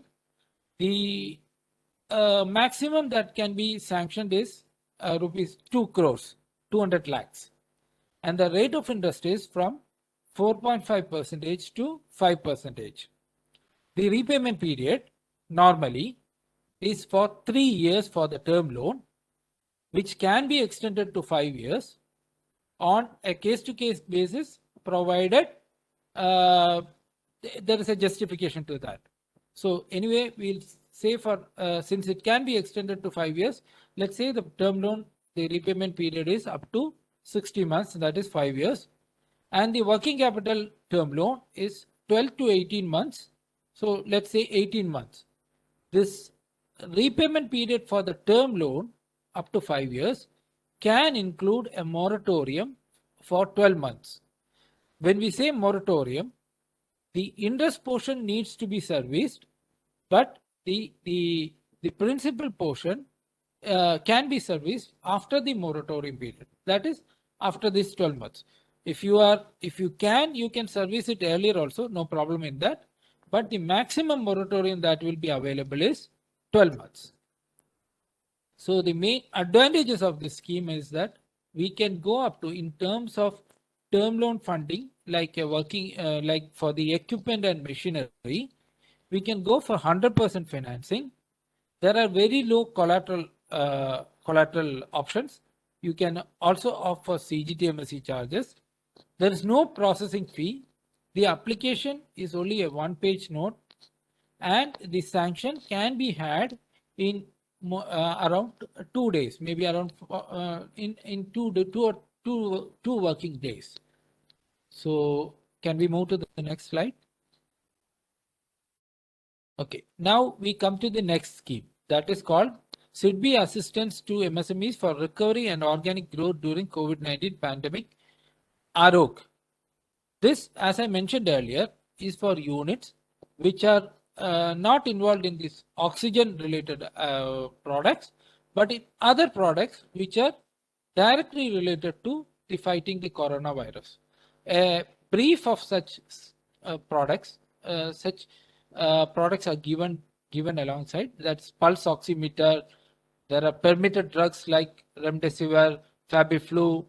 S15: the maximum that can be sanctioned is rupees 2 crores, 200 lakhs. And the rate of interest is from 4.5% to 5%. The repayment period normally is for 3 years for the term loan, which can be extended to 5 years on a case-to-case basis, provided there is a justification to that. So anyway, we'll say for since it can be extended to 5 years, let's say the term loan, the repayment period is up to 60 months, that is 5 years. And the working capital term loan is 12 to 18 months. So let's say 18 months. This repayment period for the term loan up to 5 years can include a moratorium for 12 months. When we say moratorium, the interest portion needs to be serviced, but the principal portion can be serviced after the moratorium period. That is after this 12 months. If you can service it earlier also, no problem in that. But the maximum moratorium that will be available is 12 months. So the main advantages of this scheme is that we can go up to, in terms of term loan funding, like like for the equipment and machinery, we can go for 100% financing. There are very low collateral options. You can also opt for CGT-MSE charges. There is no processing fee. The application is only a one-page note, and the sanction can be had in around 2 days, maybe around in two working days. So can we move to the next slide? Okay, now we come to the next scheme, that is called SIDBI Assistance to MSMEs for Recovery and Organic Growth during COVID-19 Pandemic, AROG. This, as I mentioned earlier, is for units which are not involved in these oxygen-related products, but in other products which are directly related to the fighting the coronavirus. A brief of such products are given alongside. That's pulse oximeter. There are permitted drugs like remdesivir, Fabiflu,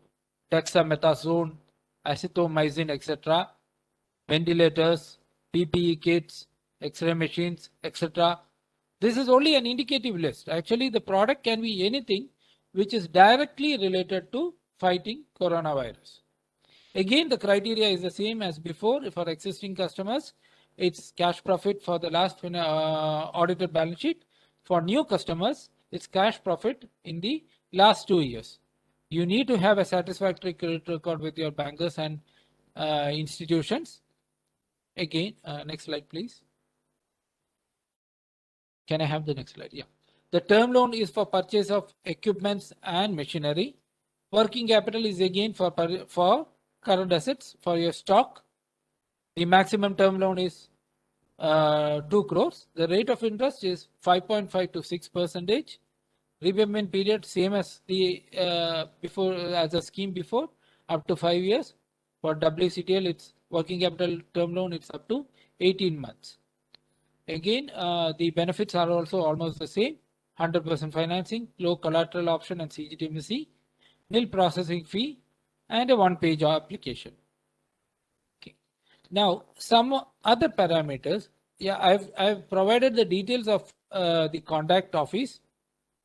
S15: dexamethasone, azithromycin, etc. Ventilators, PPE kits, X-ray machines, etc. This is only an indicative list. Actually, the product can be anything which is directly related to fighting coronavirus. Again, the criteria is the same as before. For existing customers, it's cash profit for the last audited balance sheet. For new customers, it's cash profit in the last 2 years. You need to have a satisfactory credit record with your bankers and institutions. Again, next slide, please. Can I have the next slide? Yeah. The term loan is for purchase of equipments and machinery. Working capital is again for current assets, for your stock. The maximum term loan is 2 crores. The rate of interest is 5.5 to 6%. Repayment period same as the before, as a scheme before, up to 5 years. For WCTL, it's working capital term loan, it's up to 18 months. Again, the benefits are also almost the same: 100% financing, low collateral option and CGTMC, nil processing fee, and a one-page application. Okay. Now, some other parameters. Yeah, I've provided the details of the contact office.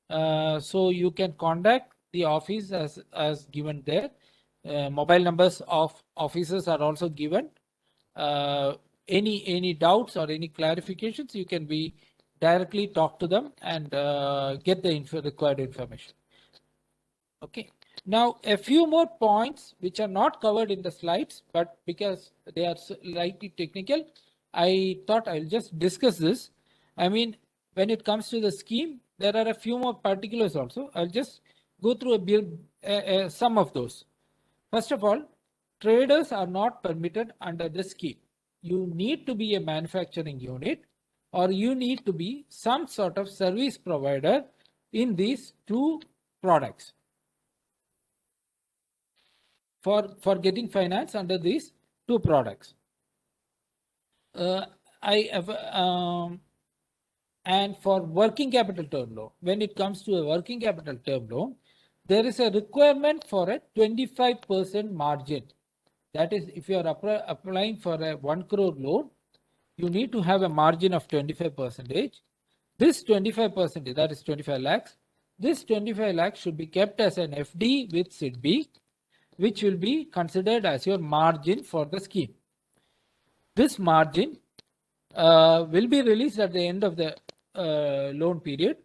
S15: So you can contact the office as given there. Mobile numbers of officers are also given. Any doubts or any clarifications, you can be directly talk to them and get the required information. Okay. Now, a few more points which are not covered in the slides, but because they are slightly technical, I thought I'll just discuss this. I mean, when it comes to the scheme, there are a few more particulars also. I'll just go through some of those. First of all, traders are not permitted under the scheme. You need to be a manufacturing unit, or you need to be some sort of service provider in these two products for getting finance under these two products. And for working capital term loan, when it comes to a working capital term loan, there is a requirement for a 25% margin. That is, if you are applying for a 1 crore loan, you need to have a margin of 25%. This 25%, that is 25 lakhs. This 25 lakhs should be kept as an FD with SIDBI, which will be considered as your margin for the scheme. This margin will be released at the end of the loan period,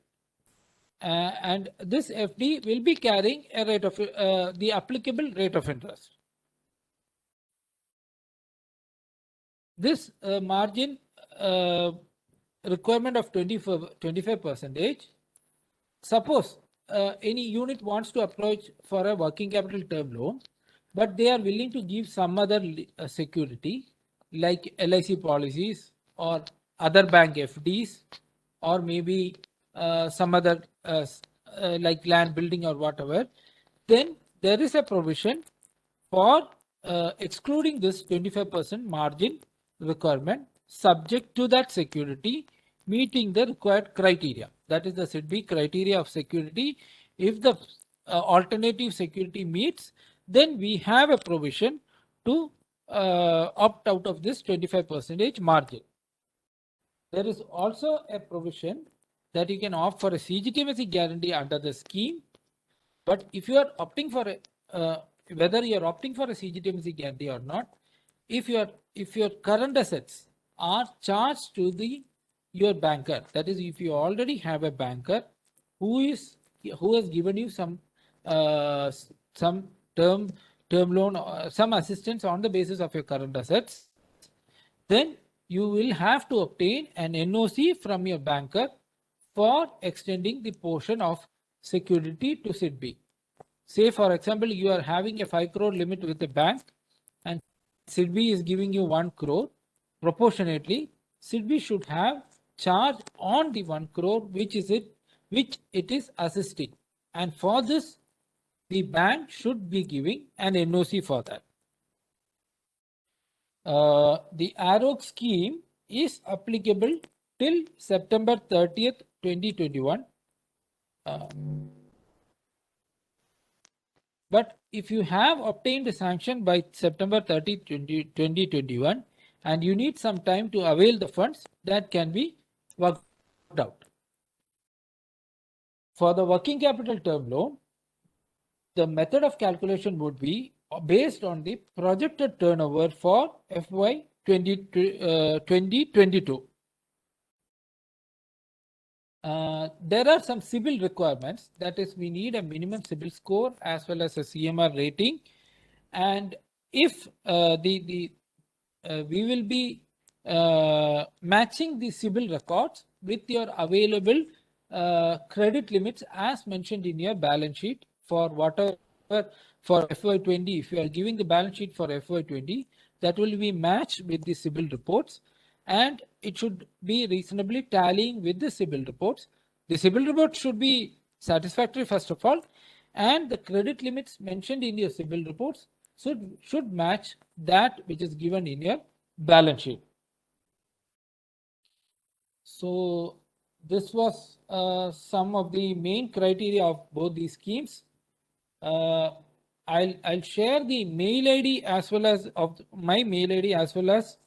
S15: and this FD will be carrying a rate of the applicable rate of interest. This margin requirement of 25%. Suppose any unit wants to approach for a working capital term loan, but they are willing to give some other security like LIC policies or other bank FDs, or maybe some other like land building or whatever, then there is a provision for excluding this 25% margin requirement, subject to that security meeting the required criteria. That is the SIDBI criteria of security. If the alternative security meets, then we have a provision to opt out of this 25% margin. There is also a provision that you can opt for a CGTMC guarantee under the scheme. But if you are opting for a whether you are opting for a CGTMC guarantee or not, if your current assets are charged to your banker, that is, if you already have a banker who has given you some term loan or some assistance on the basis of your current assets, then you will have to obtain an NOC from your banker for extending the portion of security to SIDBI. Say, for example, you are having a 5 crore limit with the bank and SIDBI is giving you 1 crore. Proportionately, SIDBI should have charge on the 1 crore which it is assisting. And for this, the bank should be giving an NOC for that. The AROC scheme is applicable till September 30th, 2021. But if you have obtained a sanction by September 30, 2021, and you need some time to avail the funds, that can be worked out. For the working capital term loan, the method of calculation would be based on the projected turnover for FY 2022. There are some CIBIL requirements. That is, we need a minimum CIBIL score as well as a CMR rating. And if we will be matching the CIBIL records with your available credit limits as mentioned in your balance sheet for whatever for FY20. If you are giving the balance sheet for FY20, that will be matched with the CIBIL reports. and it should be reasonably tallying with the CIBIL reports. The CIBIL report should be satisfactory first of all, and the credit limits mentioned in your CIBIL reports should match that which is given in your balance sheet. So this was some of the main criteria of both these schemes. I'll share the mail ID as well as my mail ID as well as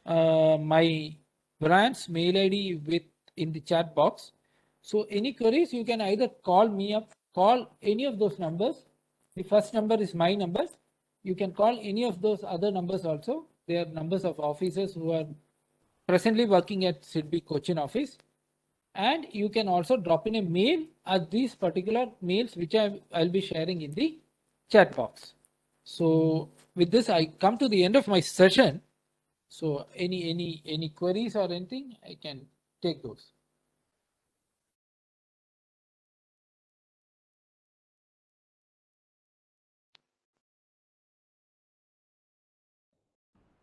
S15: my branch mail ID in the chat box. So any queries, you can either call me up, call any of those numbers. The first number is my number. You can call any of those other numbers also. They are numbers of officers who are presently working at SIDBI Cochin office. And you can also drop in a mail at these particular mails which I'll be sharing in the chat box. So with this, I come to the end of my session. So any queries or anything, I can take those.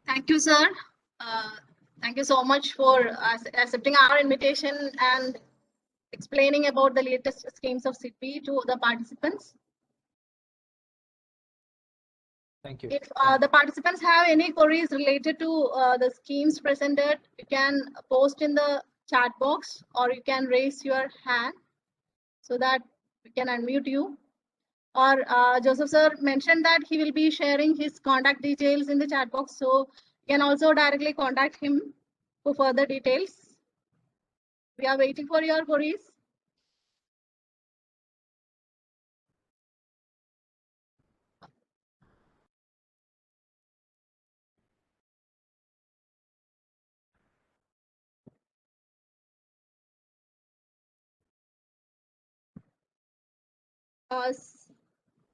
S1: Thank you, sir. Thank you so much for accepting our invitation and explaining about the latest schemes of SIDBI to the participants.
S15: Thank you.
S1: If the participants have any queries related to the schemes presented, you can post in the chat box or you can raise your hand so that we can unmute you. Or Joseph sir mentioned that he will be sharing his contact details in the chat box, so you can also directly contact him for further details. We are waiting for your queries.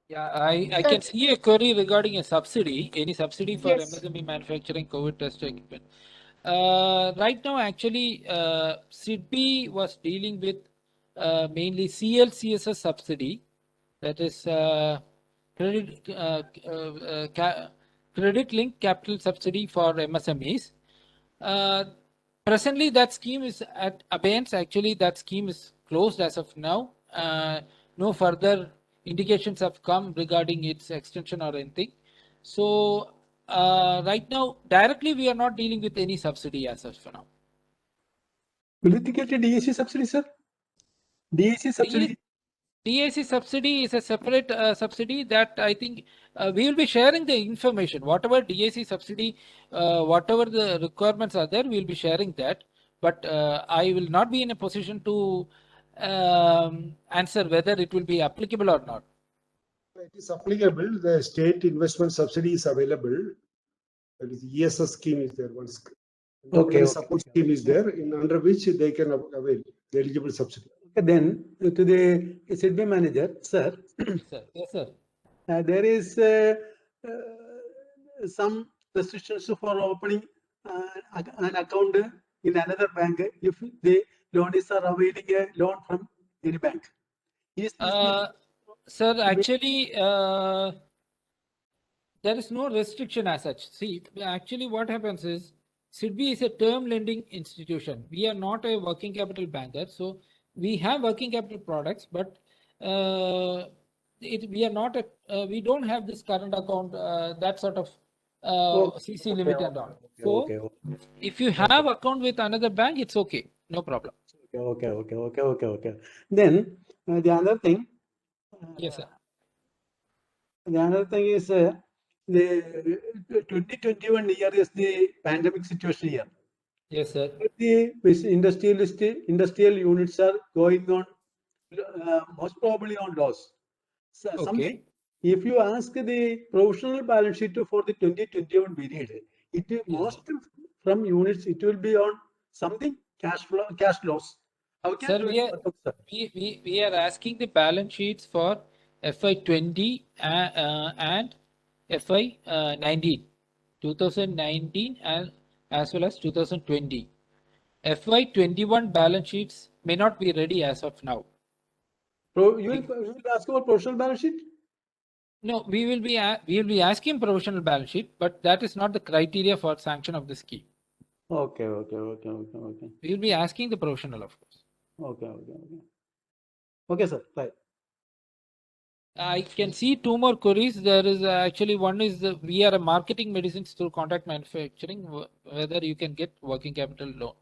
S15: Yeah, I can see a query regarding a subsidy, any subsidy for
S1: Yes.
S15: MSME manufacturing COVID test equipment. Right now, actually, SIDBI was dealing with mainly CLCSS subsidy, that is credit linked capital subsidy for MSMEs. Presently, that scheme is at abeyance. Actually, that scheme is closed as of now. No further indications have come regarding its extension or anything. So right now, directly, we are not dealing with any subsidy as of now.
S13: Will it get a DAC subsidy, sir? DAC subsidy?
S15: DAC subsidy is a separate subsidy that I think we will be sharing the information. Whatever DAC subsidy, whatever the requirements are there, we will be sharing that. But I will not be in a position to answer whether it will be applicable or not.
S2: It is applicable. The state investment subsidy is available. That is ESS scheme is there. Okay. Support scheme is there under which they can avail the eligible subsidy. Okay, then to the SIDBI manager, sir.
S15: Yes, sir.
S13: There is some restrictions for opening an account in another bank if the loanees are availing a loan from any bank. Is this
S15: Sir, actually, there is no restriction as such. See, actually what happens is, SIDBI is a term lending institution. We are not a working capital banker. So we have working capital products, but we are not we don't have this current account, that sort of CC limit and all. So if you have account with another bank, it's okay. No problem.
S13: Okay. Then the other thing.
S15: Yes, sir.
S13: The other thing is the 2021 year is the pandemic situation year.
S15: Yes, sir.
S13: The industrial units are going on most probably on loss. So
S15: Okay.
S13: If you ask the provisional balance sheet for the 2021 period, most from units it will be on something cash loss. How can
S15: Sir, we are asking the balance sheets for FY20 and FY19, 2019 and as well as 2020. FY21 balance sheets may not be ready as of now.
S13: You will ask for provisional balance sheet?
S15: No, we will be asking provisional balance sheet, but that is not the criteria for sanction of the scheme.
S13: Okay, okay, okay, okay, okay.
S15: We will be asking the professional, of course.
S13: Okay, okay, okay. Okay, sir. Right.
S15: I can see two more queries. There is actually one is we are marketing medicines through contract manufacturing, whether you can get working capital loan.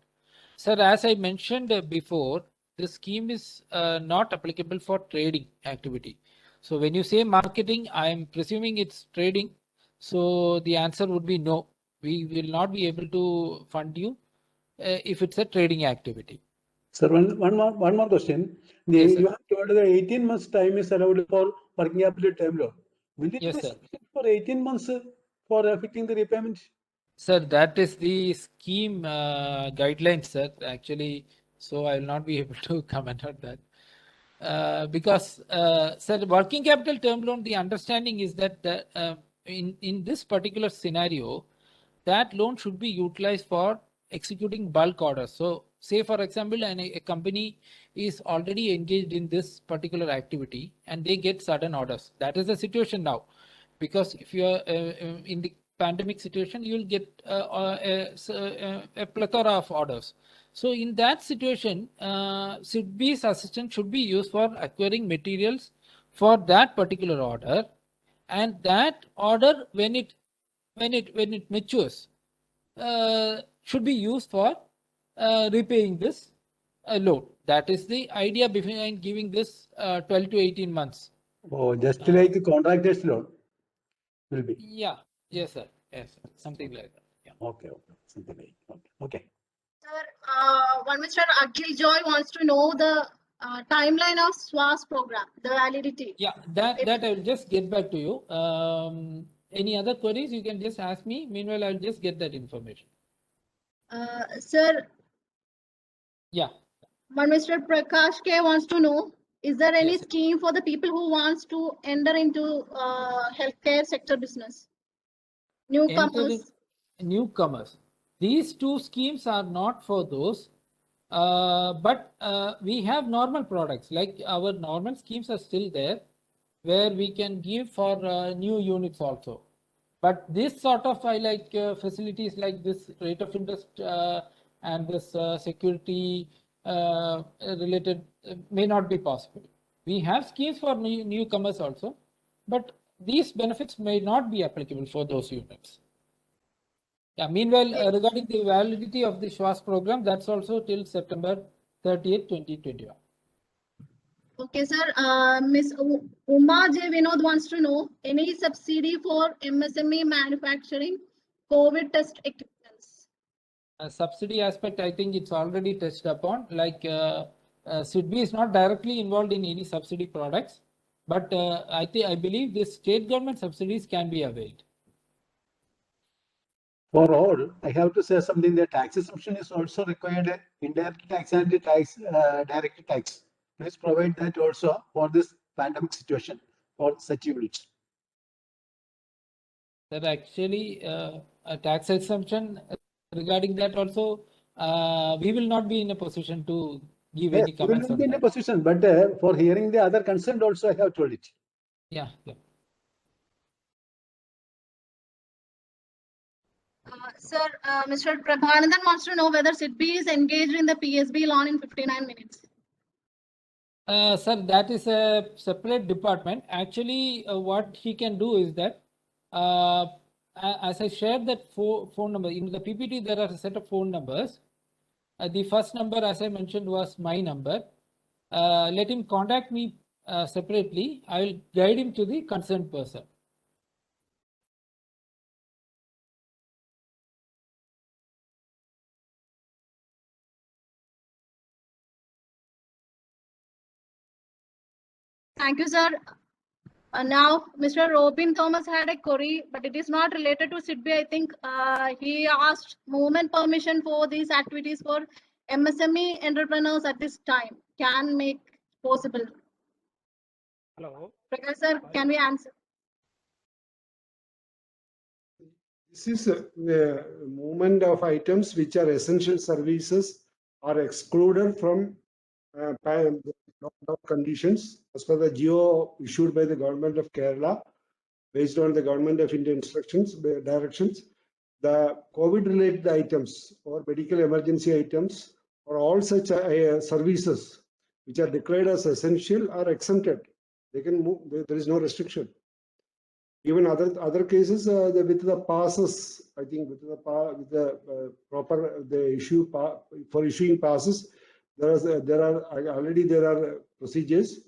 S15: Sir, as I mentioned before, the scheme is not applicable for trading activity. So when you say marketing, I am presuming it's trading. So the answer would be no. We will not be able to fund you if it's a trading activity.
S13: Sir, one more question.
S15: Yes, sir.
S13: You have told that 18 months time is allowed for working capital term loan. Will it
S15: Yes,
S13: be
S15: sir.
S13: sufficient for 18 months for fitting the repayment?
S15: Sir, that is the scheme guidelines, sir, actually. So I will not be able to comment on that. Because, sir, working capital term loan, the understanding is that in this particular scenario, that loan should be utilized for executing bulk orders. So say, for example, a company is already engaged in this particular activity and they get sudden orders. That is the situation now. Because if you are in the pandemic situation, you will get a plethora of orders. So in that situation, SIDBI's assistance should be used for acquiring materials for that particular order, and that order when it matures should be used for repaying this loan. That is the idea behind giving this 12 to 18 months.
S13: Oh, just like the contractor's loan will be.
S15: Yeah. Yes, sir. Yes, sir. Something like that. Yeah.
S13: Okay, okay. Something like okay.
S1: Sir, one Mr. Akhil Joy wants to know the timeline of SWAS program, the validity.
S15: Yeah, that I will just get back to you. Any other queries you can just ask me. Meanwhile, I'll just get that information.
S1: Sir,
S15: yeah.
S1: One Mr. Prakash K wants to know, is there any
S15: Yes,
S1: scheme for the people who wants to enter into healthcare sector business? Newcomers.
S15: Newcomers. These two schemes are not for those, but we have normal products, like our normal schemes are still there, where we can give for new units also. But this sort of facilities like this rate of interest and this security related may not be possible. We have schemes for newcomers also, but these benefits may not be applicable for those units. Yeah. Meanwhile, regarding the validity of the SWAS program, that's also till September 30th, 2021.
S1: Okay, sir. Miss Uma J. Vinod wants to know, any subsidy for MSME manufacturing COVID test equipments?
S15: Subsidy aspect, I think it's already touched upon. Like SIDBI is not directly involved in any subsidy products, but I believe the state government subsidies can be availed.
S13: For all, I have to say something. The tax exemption is also required. Indirect tax and the tax, direct tax. Please provide that also for this pandemic situation for such units.
S15: That actually a tax exemption regarding that also, we will not be in a position to give
S13: Yes,
S15: any comments
S13: we will
S15: on
S13: be in a
S15: that.
S13: position, but for hearing the other concerned also, I have told it.
S15: Yeah. Yeah.
S1: Sir, Mr. Prabhanandan wants to know whether SIDBI is engaged in the PSB loan in 59 minutes.
S15: Sir, that is a separate department. Actually, what he can do is that, as I shared that phone number, in the PPT, there are a set of phone numbers. The first number, as I mentioned, was my number. Let him contact me separately. I will guide him to the concerned person.
S1: Thank you, sir. Now, Mr. Robin Thomas had a query, but it is not related to SIDBI. I think he asked movement permission for these activities for MSME entrepreneurs at this time. Can make possible.
S14: Hello.
S1: Prakash sir, can we answer?
S2: This is the movement of items which are essential services are excluded from lockdown conditions as per the GO issued by the government of Kerala based on the government of India instructions, directions. The COVID-related items or medical emergency items or all such services which are declared as essential are exempted. They can move. There is no restriction. Even other cases with the passes, I think with the proper the issue for issuing passes, there are already procedures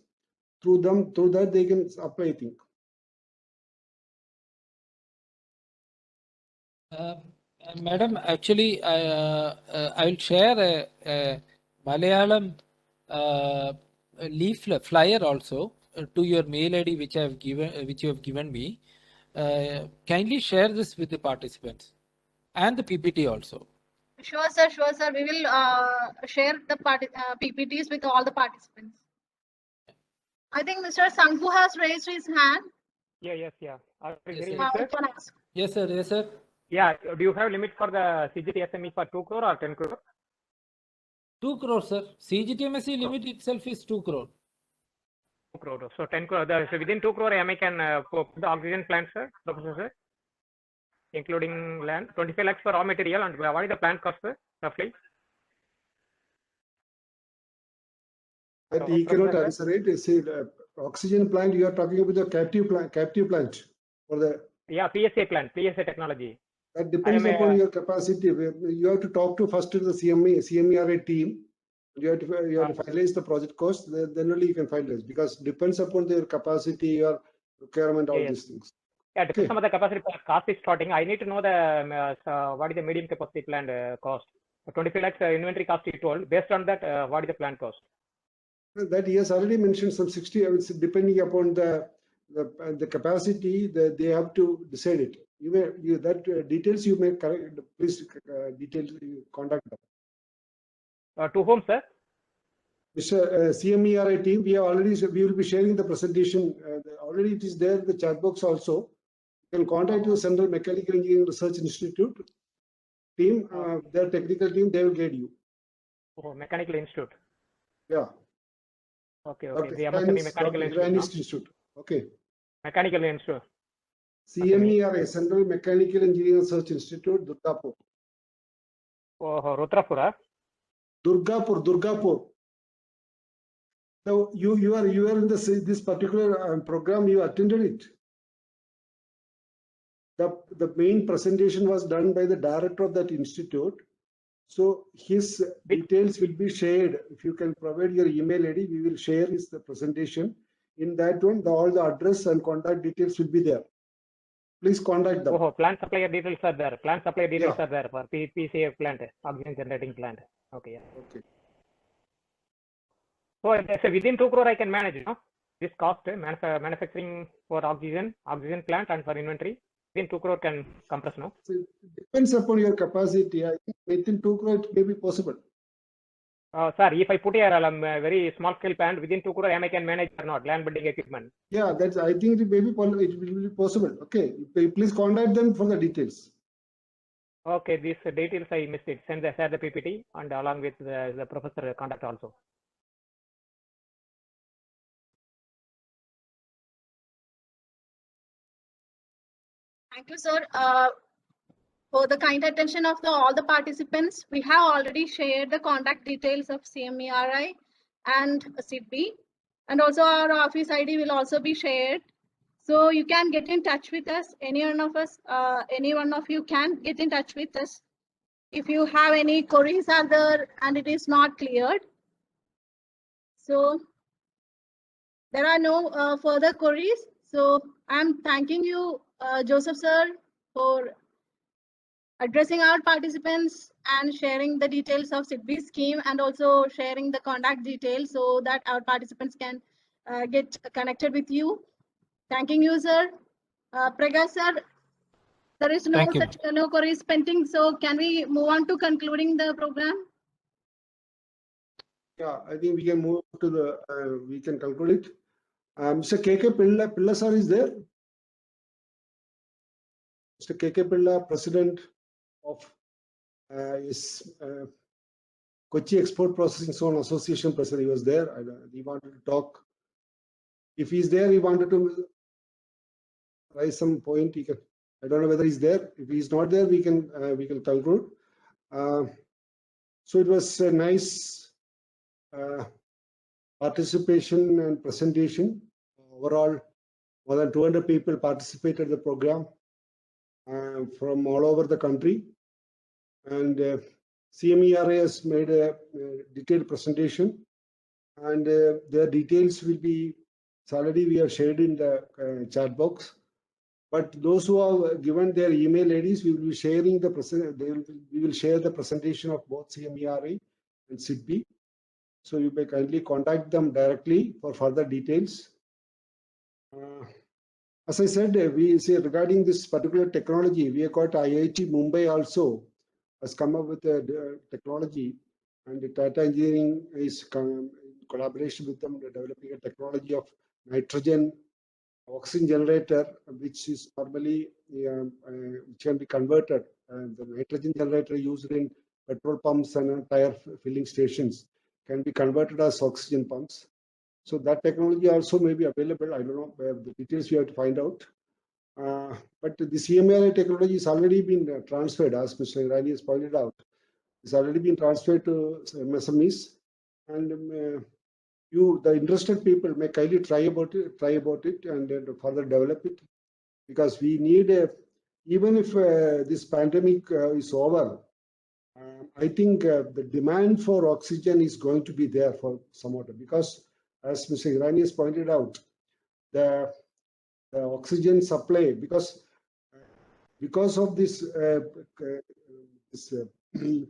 S2: through that they can apply, I think.
S15: Madam, actually, I will share a Malayalam leaflet flyer also to your mail ID, which I have given, which you have given me. Kindly share this with the participants and the PPT also.
S1: Sure, sir. Sure, sir. We will share the PPTs with all the participants. I think Mr. Sanghu has raised his hand.
S14: Yeah. Are you
S15: Yes,
S14: hearing
S15: sir.
S14: me, sir?
S1: You can ask.
S15: Yes, sir. Yes, sir.
S14: Yeah. Do you have limit for the CGT SME for 2 crore or 10 crore?
S15: 2 crore, sir. CGTMSE limit itself is 2 crore.
S14: 2 crore. So 10 crore. So within 2 crore, MI can put the oxygen plant, sir, Professor, sir, including land. 25 lakhs for raw material, and what is the plant cost, sir, roughly?
S2: But he cannot answer it. See, oxygen plant, you are talking about the captive plant for the.
S14: Yeah, PSA plant, PSA technology.
S2: That depends upon your capacity. You have to talk to first to the CMERI team. You have to finalize the project cost. Then only you can finalize, because depends upon their capacity, your requirement, all these things.
S14: Yeah, depends on the capacity. Cost is starting. I need to know the what is the medium capacity plant cost. 25 lakhs inventory cost you told. Based on that, what is the plant cost?
S2: That he has already mentioned some 60. Depending upon the capacity, they have to decide it. Details you may correct. Please contact them.
S14: To whom, sir?
S2: Mr. CMERI team. We will be sharing the presentation. Already it is there. The chat box also. You can contact the Central Mechanical Engineering Research Institute team. Their technical team. They will guide you.
S14: Oh, Mechanical Institute.
S2: Yeah.
S14: Okay. The MSME Mechanical
S2: Institute. Okay.
S14: Mechanical Institute.
S2: CMERI, Central Mechanical Engineering Research Institute, Durgapur.
S14: Oh, Rudrapura.
S2: Durgapur. So you are in this particular program. You attended it. The main presentation was done by the director of that institute. So his details will be shared. If you can provide your email ID, we will share the presentation. In that one, all the address and contact details will be there. Please contact them.
S14: Oh, plant supplier details are there. Plant supplier details are there for PCA plant, oxygen generating plant. Okay. Yeah.
S2: Okay.
S14: So within 2 crore I can manage, this cost manufacturing for oxygen plant and for inventory. Within 2 crore can compress, no?
S2: So it depends upon your capacity. I think within 2 crore it may be possible.
S14: Sir, if I put here a very small scale plant within 2 crore, I can manage or not land building equipment.
S2: Yeah, I think it will be possible. Okay, please contact them for the details.
S14: Okay, these details I missed it. Share the PPT and along with the professor contact also.
S1: Thank you, sir. For the kind attention of all the participants, we have already shared the contact details of CMERI and SIDBI, and also our office ID will also be shared. So you can get in touch with us. Any one of you can get in touch with us if you have any queries are there and it is not cleared. So there are no further queries. So I'm thanking you, Joseph sir, for addressing our participants and sharing the details of SIDBI scheme, and also sharing the contact details so that our participants can get connected with you. Thanking you, sir. Prakash sir, there is no queries pending, so can we move on to concluding the program?
S2: Yeah, I think we can move to we can conclude it. Mr. K.K. Pilla sir is there. Mr. K.K. Pilla, President of Kochi Export Processing Zone Association President. He was there. He wanted to talk. If he's there, he wanted to raise some point. He can. I don't know whether he's there. If he's not there, we can conclude. So it was a nice participation and presentation. Overall, more than 200 people participated in the program from all over the country. And CMERI has made a detailed presentation, and their details will be already we have shared in the chat box. But those who have given their email IDs, we will be sharing the we will share the presentation of both CMERI and SIDBI. So you may kindly contact them directly for further details. As I said, we say regarding this particular technology, we have got IIT Mumbai also has come up with a technology, and the Tata Engineering is in collaboration with them developing a technology of nitrogen oxygen generator, which is normally which can be converted. The nitrogen generator used in petrol pumps and tire filling stations can be converted as oxygen pumps. So that technology also may be available. I don't know the details. We have to find out. But the CMERI technology has already been transferred, as Mr. Hirani has pointed out. It's already been transferred to MSMEs, and the interested people may kindly try about it and then further develop it, because we need even if this pandemic is over, I think the demand for oxygen is going to be there for somewhat, because as Mr. Hirani has pointed out, the oxygen supply, because of this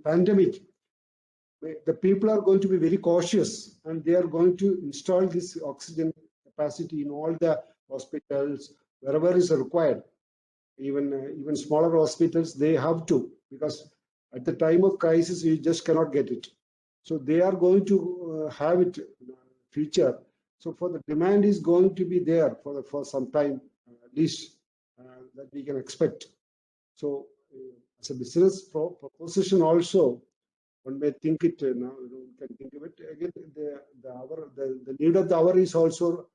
S2: pandemic, the people are going to be very cautious, and they are going to install this oxygen capacity in all the hospitals wherever is required. Even smaller hospitals, they have to, because at the time of crisis you just cannot get it. So they are going to have it in the future. So for the demand is going to be there for some time, at least that we can expect. So as a business proposition also, one may think it now. You can think of it again. The need of the hour is also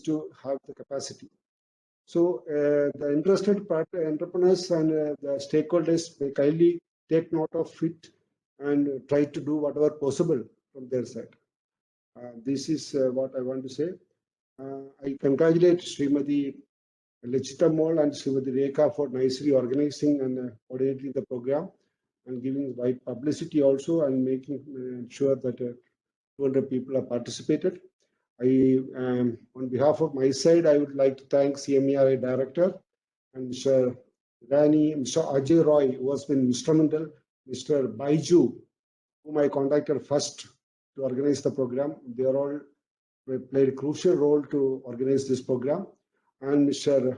S2: to have the capacity. So the interested entrepreneurs and the stakeholders may kindly take note of it and try to do whatever possible from their side. This is what I want to say. I congratulate Srimati Lechita Mall and Srimati Rekha for nicely organizing and coordinating the program, and giving wide publicity also, and making sure that 200 people have participated. On behalf of my side, I would like to thank CMERI Director and Mr. Hirani, Mr. Ajay Roy, who has been instrumental, Mr. Baiju, whom I contacted first to organize the program. They are all played a crucial role to organize this program, and Mr.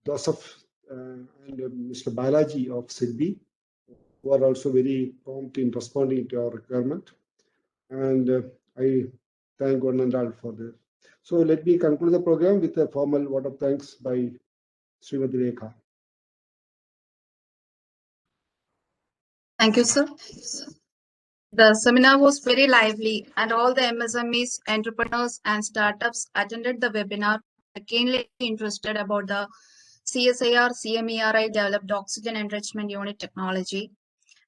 S2: Joseph and Mr. Balaji of SIDBI, who are also very prompt in responding to our requirement. And I thank one and all for this. So let me conclude the program with a formal word of thanks by Srimati Rekha.
S16: Thank you, sir. The seminar was very lively, and all the MSMEs, entrepreneurs, and startups attended the webinar, keenly interested about the CSIR-CMERI developed Oxygen Enrichment Unit technology,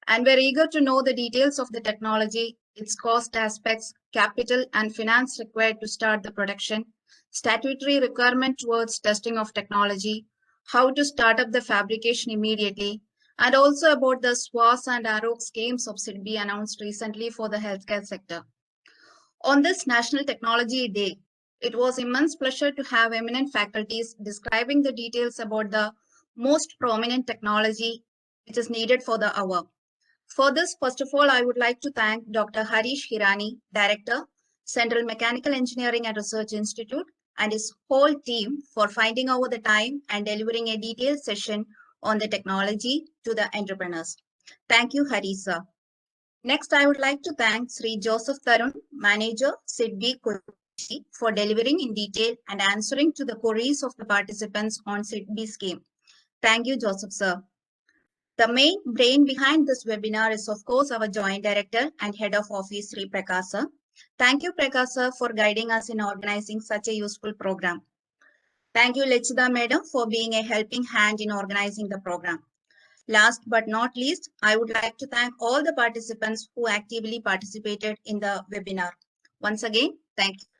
S16: and were eager to know the details of the technology, its cost aspects, capital and finance required to start the production, statutory requirement towards testing of technology, how to start up the fabrication immediately, and also about the SWAS and AROC schemes of SIDBI announced recently for the healthcare sector. On this National Technology Day, it was immense pleasure to have eminent faculties describing the details about the most prominent technology which is needed for the hour. For this, first of all, I would like to thank Dr. Harish Hirani, Director, Central Mechanical Engineering and Research Institute, and his whole team for finding over the time and delivering a detailed session on the technology to the entrepreneurs. Thank you, Harish sir. Next, I would like to thank Shri Joseph Tharun, Manager, SIDBI, Kochi, for delivering in detail and answering to the queries of the participants on SIDBI scheme. Thank you, Joseph sir. The main brain behind this webinar is, of course, our Joint Director and Head of Office, Shri Prakash sir. Thank you, Prakash sir, for guiding us in organizing such a useful program. Thank you, Lechida Madam, for being a helping hand in organizing the program. Last but not least, I would like to thank all the participants who actively participated in the webinar. Once again, thank you.